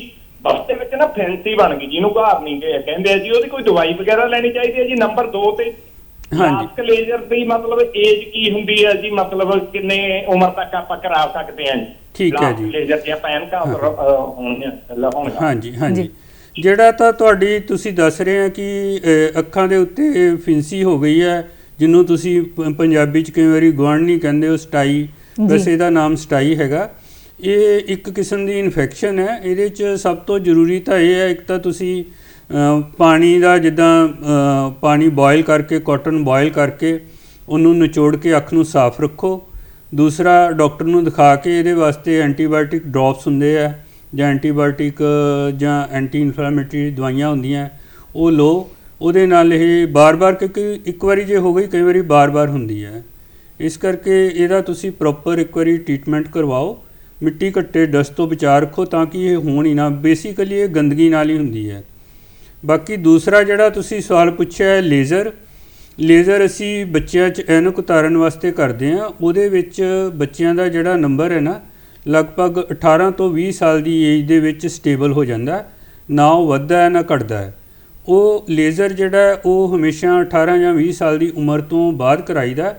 ਬਸ ਦੇ ਵਿੱਚ ਨਾ ਫੈਂਸੀ ਬਣ ਗਈ, ਜਿਹਨੂੰ ਘਾਰ ਨਹੀਂ ਗਏ ਕਹਿੰਦੇ ਆ ਜੀ, ਉਹਦੀ ਕੋਈ ਦਵਾਈ ਵਗੈਰਾ ਲੈਣੀ ਚਾਹੀਦੀ ਹੈ ਜੀ? ਨੰਬਰ 2 ਤੇ ਮਾਸਕ ਲੇਜ਼ਰ ਦੀ ਮਤਲਬ ਏਜ ਕੀ ਹੁੰਦੀ ਹੈ ਜੀ, ਮਤਲਬ ਕਿੰਨੇ ਉਮਰ ਤੱਕ ਆਪਾਂ ਕਰਾ ਸਕਦੇ ਹਾਂ ਜੀ? ਠੀਕ ਹੈ ਜੀ। ਲੇਜ਼ਰ ਦੀਆਂ ਪੈਨਕਾਂ ਹੋਣਗੀਆਂ। ਹਾਂਜੀ। ਜਿਹੜਾ ਤਾਂ ਤੁਹਾਡੀ ਤੁਸੀਂ ਦੱਸ ਰਹੇ ਆ ਕਿ ਅੱਖਾਂ ਦੇ ਉੱਤੇ ਫਿੰਸੀ ਹੋ ਗਈ ਹੈ, ਜਿਹਨੂੰ ਤੁਸੀਂ ਪੰਜਾਬੀ 'ਚ ਕਈ ਵਾਰੀ ਗੁਆਂਢਣੀ ਕਹਿੰਦੇ ਹੋ, ਸਟਾਈ, ਵੈਸੇ ਇਹਦਾ ਨਾਮ ਸਟਾਈ ਹੈਗਾ। ਇਹ ਇੱਕ ਕਿਸਮ ਦੀ ਇਨਫੈਕਸ਼ਨ ਹੈ। ਇਹਦੇ 'ਚ ਸਭ ਤੋਂ ਜ਼ਰੂਰੀ ਤਾਂ ਇਹ ਹੈ, ਇੱਕ ਤਾਂ ਤੁਸੀਂ ਪਾਣੀ ਦਾ, ਜਿੱਦਾਂ ਪਾਣੀ ਬੋਇਲ ਕਰਕੇ, ਕਾਟਨ ਬੋਇਲ ਕਰਕੇ ਉਹਨੂੰ ਨਿਚੋੜ ਕੇ ਅੱਖ ਨੂੰ ਸਾਫ਼ ਰੱਖੋ। ਦੂਸਰਾ, ਡਾਕਟਰ ਨੂੰ ਦਿਖਾ ਕੇ ਇਹਦੇ ਵਾਸਤੇ ਐਂਟੀਬਾਇਓਟਿਕ ਡ੍ਰੌਪਸ ਹੁੰਦੇ ਆ, ਜਾਂ ਐਂਟੀਬਾਇਓਟਿਕ ਜਾਂ ਐਂਟੀ ਇਨਫਲੈਮੇਟਰੀ ਦਵਾਈਆਂ ਹੁੰਦੀਆਂ, ਉਹ ਲਓ। ਉਹਦੇ ਨਾਲ ਇਹ ਬਾਰ-ਬਾਰ, ਕਿਉਂਕਿ ਇੱਕ ਵਾਰੀ ਜੇ ਹੋ ਗਈ, ਕਈ ਵਾਰੀ ਬਾਰ-ਬਾਰ ਹੁੰਦੀ ਹੈ, ਇਸ ਕਰਕੇ ਇਹਦਾ ਤੁਸੀਂ ਪ੍ਰੋਪਰ ਇੱਕ ਵਾਰੀ ਟ੍ਰੀਟਮੈਂਟ ਕਰਵਾਓ। ਮਿੱਟੀ ਘੱਟੇ, ਡਸਟ ਤੋਂ ਬਚਾ ਰੱਖੋ ਤਾਂ ਕਿ ਇਹ ਹੋਣ ਹੀ ਨਾ। ਬੇਸਿਕਲੀ ਇਹ ਗੰਦਗੀ ਨਾਲ ਹੀ ਹੁੰਦੀ ਹੈ। ਬਾਕੀ ਦੂਸਰਾ ਜਿਹੜਾ ਤੁਸੀਂ ਸਵਾਲ ਪੁੱਛਿਆ ਹੈ, ਲੇਜ਼ਰ ਅਸੀਂ ਬੱਚਿਆਂ 'ਚ ਐਨਕ ਉਤਾਰਨ ਵਾਸਤੇ ਕਰਦੇ ਹਾਂ। ਉਹਦੇ ਵਿੱਚ ਬੱਚਿਆਂ ਦਾ ਜਿਹੜਾ ਨੰਬਰ ਹੈ ਨਾ, ਲਗਭਗ 18 ਤੋਂ 20 ਸਾਲ ਦੀ ਏਜ ਦੇ ਵਿੱਚ ਸਟੇਬਲ ਹੋ ਜਾਂਦਾ, ਨਾ ਉਹ ਵੱਧਦਾ ਹੈ ਨਾ ਘਟਦਾ ਹੈ। ਉਹ ਲੇਜ਼ਰ ਜਿਹੜਾ ਉਹ ਹਮੇਸ਼ਾ 18 ਜਾਂ 20 ਸਾਲ ਦੀ ਉਮਰ ਤੋਂ ਬਾਅਦ ਕਰਾਈਦਾ,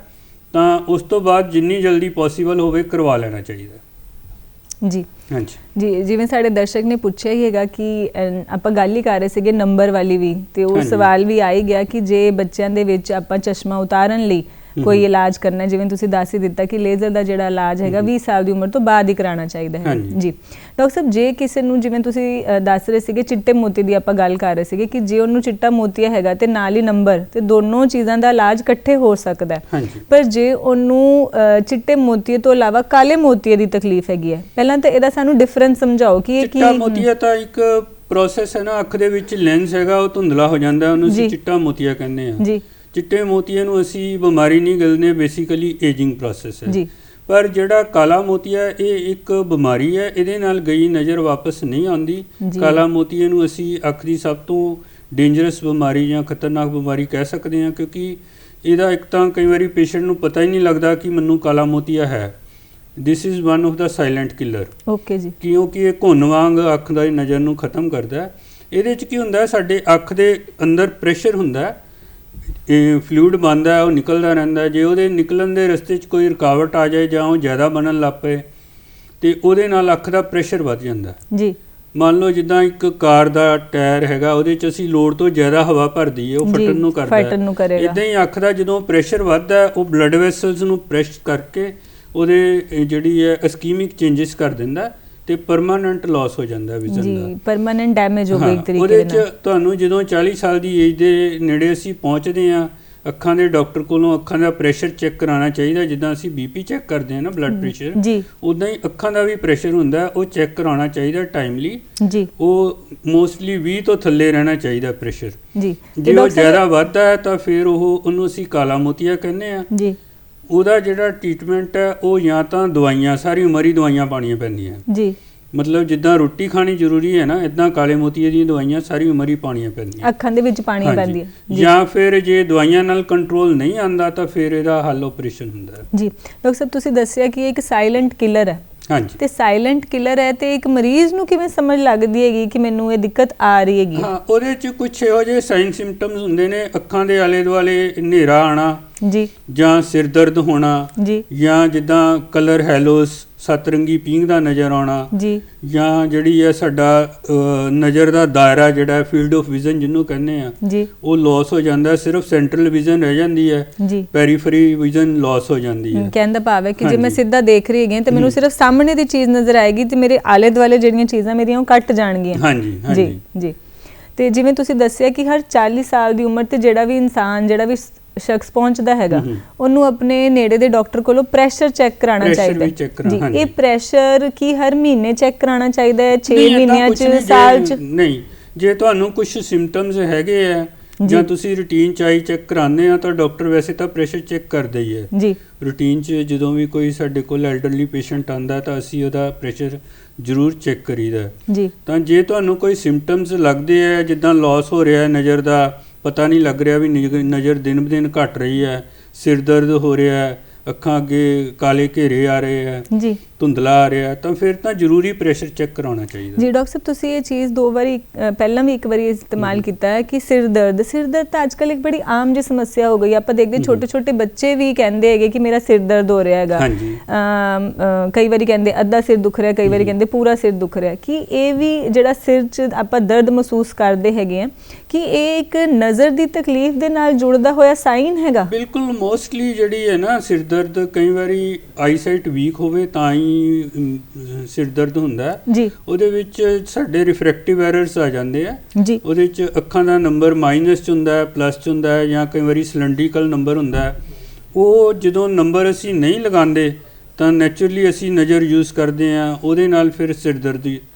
ਤਾਂ ਉਸ ਤੋਂ ਬਾਅਦ ਜਿੰਨੀ ਜਲਦੀ ਪੋਸੀਬਲ ਹੋਵੇ ਕਰਵਾ ਲੈਣਾ ਚਾਹੀਦਾ ਜੀ। ਹਾਂਜੀ, ਜਿਵੇਂ ਸਾਡੇ ਦਰਸ਼ਕ ਨੇ ਪੁੱਛਿਆ ਹੀ ਹੈਗਾ ਕਿ ਆਪਾਂ ਗੱਲ ਹੀ ਕਰ ਰਹੇ ਸੀਗੇ ਨੰਬਰ ਵਾਲੀ ਵੀ, ਤੇ ਉਹ ਸਵਾਲ ਵੀ ਆ ਹੀ ਗਿਆ ਕਿ ਜੇ ਬੱਚਿਆਂ ਦੇ ਵਿੱਚ ਆਪਾਂ ਚਸ਼ਮਾ ਉਤਾਰਨ ਲਈ ਕੋਈ ਇਲਾਜ ਕਰਨਾ, ਜਿਵੇਂ ਤੁਸੀਂ ਦੱਸ ਹੀ ਦਿੱਤਾ ਕਿ ਲੇਜ਼ਰ ਦਾ ਜਿਹੜਾ ਇਲਾਜ ਹੈਗਾ 20 ਸਾਲ ਦੀ ਉਮਰ ਤੋਂ ਬਾਅਦ ਹੀ ਕਰਾਉਣਾ ਚਾਹੀਦਾ ਹੈ ਜੀ। ਡਾਕਟਰ ਸਾਹਿਬ, ਜੇ ਕਿਸੇ ਨੂੰ, ਜਿਵੇਂ ਤੁਸੀਂ ਦੱਸ ਰਹੇ ਸੀਗੇ ਚਿੱਟੇ ਮੋਤੀ ਦੀ ਆਪਾਂ ਗੱਲ ਕਰ ਰਹੇ ਸੀਗੇ ਕਿ ਜੇ ਉਹਨੂੰ ਚਿੱਟਾ ਮੋਤੀਆ ਹੈਗਾ ਤੇ ਨਾਲ ਹੀ ਨੰਬਰ, ਤੇ ਦੋਨੋਂ ਚੀਜ਼ਾਂ ਦਾ ਇਲਾਜ ਇਕੱਠੇ ਹੋ ਸਕਦਾ ਹੈ, ਪਰ ਜੇ ਉਹਨੂੰ ਚਿੱਟੇ ਮੋਤੀਏ ਤੋਂ ਇਲਾਵਾ ਕਾਲੇ ਮੋਤੀਏ ਦੀ ਤਕਲੀਫ ਹੈਗੀ ਹੈ, ਪਹਿਲਾਂ ਤਾਂ ਇਹਦਾ ਸਾਨੂੰ ਡਿਫਰੈਂਸ ਸਮਝਾਓ ਕਿ ਇਹ ਕੀ? ਚਿੱਟਾ ਮੋਤੀਆ ਤਾਂ ਇੱਕ ਪ੍ਰੋਸੈਸ ਹੈ ਨਾ, ਅੱਖ ਦੇ ਵਿੱਚ ਲੈਂਸ ਹੈਗਾ ਉਹ ਧੁੰਦਲਾ ਹੋ ਜਾਂਦਾ, ਉਹਨੂੰ ਅਸੀਂ ਚਿੱਟਾ ਮੋਤੀਆ ਕਹਿੰਦੇ ਹਾਂ ਜੀ। ਚਿੱਟੇ ਮੋਤੀਏ ਨੂੰ ਅਸੀਂ ਬਿਮਾਰੀ ਨਹੀਂ ਕਹਿੰਦੇ, ਬੇਸਿਕਲੀ ਏਜਿੰਗ ਪ੍ਰੋਸੈਸ ਹੈ। ਪਰ ਜਿਹੜਾ ਕਾਲਾ ਮੋਤੀਆ ਇਹ ਇੱਕ ਬਿਮਾਰੀ ਹੈ, ਇਹਦੇ ਨਾਲ ਗਈ ਨਜ਼ਰ ਵਾਪਸ ਨਹੀਂ ਆਉਂਦੀ। ਕਾਲਾ ਮੋਤੀਏ ਨੂੰ ਅਸੀਂ ਅੱਖ ਦੀ ਸਭ ਤੋਂ ਡੇਂਜਰਸ ਬਿਮਾਰੀ ਜਾਂ ਖਤਰਨਾਕ ਬਿਮਾਰੀ ਕਹਿ ਸਕਦੇ ਹਾਂ, ਕਿਉਂਕਿ ਇਹਦਾ ਇੱਕ ਤਾਂ ਕਈ ਵਾਰੀ ਪੇਸ਼ੈਂਟ ਨੂੰ ਪਤਾ ਹੀ ਨਹੀਂ ਲੱਗਦਾ ਕਿ ਮੈਨੂੰ ਕਾਲਾ ਮੋਤੀਆ ਹੈ। This is one of the silent killer. Okay ਜੀ। ਕਿਉਂਕਿ ਇਹ ਘੁੰਨ ਵਾਂਗ ਅੱਖ ਦੀ ਨਜ਼ਰ ਨੂੰ ਖਤਮ ਕਰਦਾ। ਇਹਦੇ 'ਚ ਕੀ ਹੁੰਦਾ, ਸਾਡੇ ਅੱਖ ਦੇ ਅੰਦਰ ਪ੍ਰੈਸ਼ਰ ਹੁੰਦਾ, ਇਹ ਫਲੂਇਡ ਬਣਦਾ, ਉਹ ਨਿਕਲਦਾ ਰਹਿੰਦਾ। ਜੇ ਉਹਦੇ ਨਿਕਲਣ ਦੇ ਰਸਤੇ 'ਚ ਕੋਈ ਰੁਕਾਵਟ ਆ ਜਾਏ ਜਾਂ ਉਹ ਜ਼ਿਆਦਾ ਬਣਨ ਲੱਗ ਪਏ ਤੇ ਉਹਦੇ ਨਾਲ ਅੱਖ ਦਾ ਪ੍ਰੈਸ਼ਰ ਵੱਧ ਜਾਂਦਾ ਜੀ। ਮੰਨ ਲਓ ਜਿੱਦਾਂ ਇੱਕ ਕਾਰ ਦਾ ਟਾਇਰ ਹੈਗਾ, ਉਹਦੇ 'ਚ ਅਸੀਂ ਲੋੜ ਤੋਂ ਜ਼ਿਆਦਾ ਹਵਾ ਭਰ ਦਈਏ, ਉਹ ਫਟਣ ਨੂੰ ਕਰਦਾ। ਇੱਦਾਂ ਹੀ ਅੱਖ ਦਾ ਜਦੋਂ ਪ੍ਰੈਸ਼ਰ ਵੱਧਦਾ, ਉਹ ਬਲੱਡ ਵੈਸਲਸ ਨੂੰ ਪ੍ਰੈਸ ਕਰਕੇ ਉਹਦੇ ਜਿਹੜੀ ਹੈ ਇਸਕੀਮਿਕ ਚੇਂਜਸ ਕਰ ਦਿੰਦਾ, ਤੇ ਪਰਮਾਨੈਂਟ ਲਾਸ ਹੋ ਜਾਂਦਾ ਵਿਜ਼ਨ ਦਾ ਜੀ, ਪਰਮਾਨੈਂਟ ਡੈਮੇਜ ਹੋ ਗਈ ਇੱਕ ਤਰੀਕੇ ਉਹਦੇ ਦੇ ਨਾਲ। 'ਚ ਤੁਹਾਨੂੰ ਜਦੋਂ 40 ਸਾਲ ਦੀ ਏਜ ਦੇ ਨੇੜੇ ਅਸੀਂ ਪਹੁੰਚਦੇ ਹਾਂ, ਅੱਖਾਂ ਦੇ ਡਾਕਟਰ ਕੋਲੋਂ ਅੱਖਾਂ ਦਾ ਪ੍ਰੈਸ਼ਰ ਚੈੱਕ ਕਰਾਉਣਾ ਚਾਹੀਦਾ। ਜਿੱਦਾਂ ਅਸੀਂ BP ਚੈੱਕ ਕਰਦੇ ਹਾਂ ਨਾ, ਬਲੱਡ ਪ੍ਰੈਸ਼ਰ, ਜੀ, ਉੱਦਾਂ ਹੀ ਅੱਖਾਂ ਦਾ ਵੀ ਪ੍ਰੈਸ਼ਰ ਹੁੰਦਾ, ਉਹ ਚੈੱਕ ਕਰਾਉਣਾ ਚਾਹੀਦਾ ਟਾਈਮਲੀ। ਜੀ, ਉਹ ਮੋਸਟਲੀ 20 ਤੋਂ ਥੱਲੇ ਰਹਿਣਾ ਚਾਹੀਦਾ ਪ੍ਰੈਸ਼ਰ। ਜੀ, ਜੇ ਉਹ ਜ਼ਿਆਦਾ ਵੱਧਦਾ ਹੈ ਤਾਂ ਫਿਰ ਉਹਨੂੰ ਅਸੀਂ ਕਾਲਾ ਮੋਤੀਆ ਕਹਿੰਦੇ ਆ। ਜੀ, ਉਹਦਾ ਜਿਹੜਾ ਟ੍ਰੀਟਮੈਂਟ ਹੈ ਉਹ ਜਾਂ ਤਾਂ ਦਵਾਈਆਂ, ਸਾਰੀ ਉਮਰ ਹੀ ਦਵਾਈਆਂ ਪਾਉਣੀਆਂ ਪੈਂਦੀਆਂ। ਜੀ, ਮਤਲਬ ਜਿੱਦਾਂ ਰੋਟੀ ਖਾਣੀ ਜ਼ਰੂਰੀ ਹੈ ਨਾ, ਇਦਾਂ ਕਾਲੇ ਮੋਤੀਏ ਦੀਆਂ ਦਵਾਈਆਂ ਸਾਰੀ ਉਮਰ ਹੀ ਪਾਉਣੀਆਂ ਪੈਂਦੀਆਂ, ਅੱਖਾਂ ਦੇ ਵਿੱਚ ਪਾਉਣੀਆਂ ਪੈਂਦੀਆਂ। ਜਾਂ ਫਿਰ ਜੇ ਦਵਾਈਆਂ ਨਾਲ ਕੰਟਰੋਲ ਨਹੀਂ ਆਉਂਦਾ ਤਾਂ ਫਿਰ ਇਹਦਾ ਹੱਲ ਆਪਰੇਸ਼ਨ ਹੁੰਦਾ ਹੈ। ਜੀ ਡਾਕਟਰ ਸਾਹਿਬ, ਤੁਸੀਂ ਦੱਸਿਆ ਕਿ ਇਹ ਇੱਕ ਸਾਇਲੈਂਟ ਕਿਲਰ ਹੈ। ਹਾਂਜੀ, ਤੇ ਸਾਇਲੈਂਟ ਕਿਲਰ ਹੈ ਤੇ ਇੱਕ ਮਰੀਜ਼ ਨੂੰ ਕਿਵੇਂ ਸਮਝ ਲੱਗਦੀ ਹੈਗੀ ਕਿ ਮੈਨੂੰ ਇਹ ਦਿੱਕਤ ਆ ਰਹੀ ਹੈਗੀ? ਹਾਂ, ਉਹਦੇ 'ਚ ਕੁਝ ਇਹੋ ਜਿਹੇ ਸਾਈਨ ਸਿੰਪਟਮਸ ਹੁੰਦੇ ਨੇ, ਅੱਖਾਂ ਦੇ ਆਲੇ ਦੁਆਲੇ ਹਨੇਰਾ ਆਉਣਾ, ਜੀ, ਜਾਂ ਸਿਰ ਦਰਦ ਹੋਣਾ, ਜੀ, ਜਾਂ ਜਿੱਦਾਂ ਕਲਰ ਹੈਲੋਸ, ਸਤਰੰਗੀ ਪੀਂਘ ਦਾ ਨਜ਼ਰ ਆਉਣਾ, ਜੀ, ਜਾਂ ਜਿਹੜੀ ਹੈ ਸਾਡਾ ਨਜ਼ਰ ਦਾ ਦਾਇਰਾ ਜਿਹੜਾ ਫੀਲਡ ਆਫ ਵਿਜ਼ਨ ਜਿਹਨੂੰ ਕਹਿੰਦੇ ਆ, ਜੀ, ਉਹ ਲਾਸ ਹੋ ਜਾਂਦਾ, ਸਿਰਫ ਸੈਂਟਰਲ ਵਿਜ਼ਨ ਰਹਿ ਜਾਂਦੀ ਹੈ, ਜੀ, ਪੈਰੀਫਰੀ ਵਿਜ਼ਨ ਲਾਸ ਹੋ ਜਾਂਦੀ ਹੈ। ਕਹਿਣ ਦਾ ਭਾਵ ਹੈ ਕਿ ਜੇ ਮੈਂ ਸਿੱਧਾ ਦੇਖ ਰਹੀ ਹੈਗੀ ਤੇ ਮੈਨੂੰ ਸਿਰਫ ਸਾਹਮਣੇ ਦੀ ਚੀਜ਼ ਨਜ਼ਰ ਆਏਗੀ ਤੇ ਮੇਰੇ ਆਲੇ ਦੁਆਲੇ ਜਿਹੜੀਆਂ ਚੀਜ਼ਾਂ ਮੇਰੀਆਂ ਉਹ ਕੱਟ ਜਾਣਗੀਆਂ। ਹਾਂਜੀ, ਜੀ, ਜੀ। ਤੇ ਜਿਵੇਂ ਤੁਸੀਂ ਦੱਸਿਆ ਕਿ ਹਰ 40 ਸਾਲ ਦੀ ਉਮਰ ਤੇ ਜਿਹੜਾ ਵੀ ਇਨਸਾਨ, ਜਿਹੜਾ ਵੀ ਸ਼ਖਸ ਪਹੁੰਚਦਾ ਹੈਗਾ, ਉਹਨੂੰ ਆਪਣੇ ਨੇੜੇ ਦੇ ਡਾਕਟਰ ਕੋਲੋਂ ਪ੍ਰੈਸ਼ਰ ਚੈੱਕ ਕਰਾਉਣਾ ਚਾਹੀਦਾ ਹੈ। ਜੀ, ਇਹ ਪ੍ਰੈਸ਼ਰ ਕੀ ਹਰ ਮਹੀਨੇ ਚੈੱਕ ਕਰਾਉਣਾ ਚਾਹੀਦਾ ਹੈ, 6 ਮਹੀਨਿਆਂ 'ਚ, ਸਾਲ 'ਚ? ਨਹੀਂ, ਜੇ ਤੁਹਾਨੂੰ ਕੁਝ ਸਿੰਪਟਮਸ ਹੈਗੇ ਆ ਜਾਂ ਤੁਸੀਂ ਰੂਟੀਨ 'ਚ ਆਈ ਚੈੱਕ ਕਰਾਉਂਦੇ ਆ ਤਾਂ ਡਾਕਟਰ ਵੈਸੇ ਤਾਂ ਪ੍ਰੈਸ਼ਰ ਚੈੱਕ ਕਰਦਾ ਹੀ ਹੈ। ਜੀ, ਰੂਟੀਨ 'ਚ ਜਦੋਂ ਵੀ ਕੋਈ ਸਾਡੇ ਕੋਲ ਐਲਡਰਲੀ ਪੇਸ਼ੈਂਟ ਆਉਂਦਾ ਤਾਂ ਅਸੀਂ ਉਹਦਾ ਪ੍ਰੈਸ਼ਰ ਜ਼ਰੂਰ ਚੈੱਕ ਕਰੀਦਾ। ਜੀ, ਤਾਂ ਜੇ ਤੁਹਾਨੂੰ ਕੋਈ ਸਿੰਪਟਮਸ ਲੱਗਦੇ ਆ, ਜਿੱਦਾਂ ਲਾਸ ਹੋ ਰਿਹਾ ਨਜ਼ਰ ਦਾ, ਪਤਾ ਨਹੀਂ ਲੱਗ ਰਿਹਾ ਵੀ ਨਜ਼ਰ ਦਿਨ ਬ ਦਿਨ ਘਟ ਰਹੀ ਹੈ, ਸਿਰ ਦਰਦ ਹੋ ਰਿਹਾ ਹੈ, ਅੱਖਾਂ ਅੱਗੇ ਕਾਲੇ ਘੇਰੇ ਆ ਰਹੇ ਹੈ, ਜੀ, ਧੁੰਦਲਾ ਆ ਰਿਹਾ, ਤਾਂ ਫਿਰ ਤਾਂ ਜ਼ਰੂਰੀ ਪ੍ਰੈਸ਼ਰ ਚੈੱਕ ਕਰਾਉਣਾ ਚਾਹੀਦਾ। ਜੀ ਡਾਕਟਰ ਸਾਹਿਬ, ਤੁਸੀਂ ਇਹ ਚੀਜ਼ 2 ਵਾਰੀ ਪਹਿਲਾਂ ਵੀ 1 ਵਾਰੀ ਇਸਤੇਮਾਲ ਕੀਤਾ ਹੈ ਕਿ ਸਿਰ ਦਰਦ ਤਾਂ ਅੱਜ ਕੱਲ੍ਹ ਇੱਕ ਬੜੀ ਆਮ ਜਿਹੀ ਸਮੱਸਿਆ ਹੋ ਗਈ। ਆਪਾਂ ਦੇਖਦੇ ਛੋਟੇ ਛੋਟੇ ਬੱਚੇ ਵੀ ਕਹਿੰਦੇ ਹੈਗੇ ਕਿ ਮੇਰਾ ਸਿਰ ਦਰਦ ਹੋ ਰਿਹਾ ਹੈਗਾ। ਕਈ ਵਾਰੀ ਕਹਿੰਦੇ ਅੱਧਾ ਸਿਰ ਦੁਖ ਰਿਹਾ, ਕਈ ਵਾਰੀ ਕਹਿੰਦੇ ਪੂਰਾ ਸਿਰ ਦੁਖ ਰਿਹਾ। ਕਿ ਇਹ ਵੀ ਜਿਹੜਾ ਸਿਰ 'ਚ ਆਪਾਂ ਦਰਦ ਮਹਿਸੂਸ ਕਰਦੇ ਹੈਗੇ ਆ, ਕਿ ਇਹ ਇੱਕ ਨਜ਼ਰ ਦੀ ਤਕਲੀਫ ਦੇ ਨਾਲ ਜੁੜਦਾ ਹੋਇਆ ਸਾਈਨ ਹੈਗਾ? ਬਿਲਕੁਲ, ਮੋਸਟਲੀ ਜਿਹੜੀ ਹੈ ਨਾ ਸਿਰ ਦਰਦ, ਕਈ ਵਾਰੀ ਆਈਸਾਈਟ ਵੀਕ ਹੋਵੇ ਤਾਂ ਹੀ ਸਿਰ ਦਰਦ ਹੁੰਦਾ ਜੀ। ਉਹਦੇ ਵਿੱਚ ਸਾਡੇ ਰਿਫਰੈਕਟਿਵ ਐਰਰਸ ਆ ਜਾਂਦੇ ਆ ਜੀ। ਉਹਦੇ 'ਚ ਅੱਖਾਂ ਦਾ ਨੰਬਰ ਮਾਈਨਸ 'ਚ ਹੁੰਦਾ ਹੈ, ਪਲੱਸ 'ਚ ਹੁੰਦਾ ਹੈ, ਜਾਂ ਕਈ ਵਾਰੀ ਸਿਲੰਡਰੀਕਲ ਨੰਬਰ ਹੁੰਦਾ ਹੈ। ਉਹ ਜਦੋਂ ਨੰਬਰ ਅਸੀਂ ਨਹੀਂ ਲਗਾਉਂਦੇ ਤਾਂ ਨੈਚੁਰਲੀ ਅਸੀਂ ਨਜ਼ਰ ਯੂਜ਼ ਕਰਦੇ ਆ, ਉਹਦੇ ਨਾਲ ਫਿਰ ਸਿਰ ਦਰਦ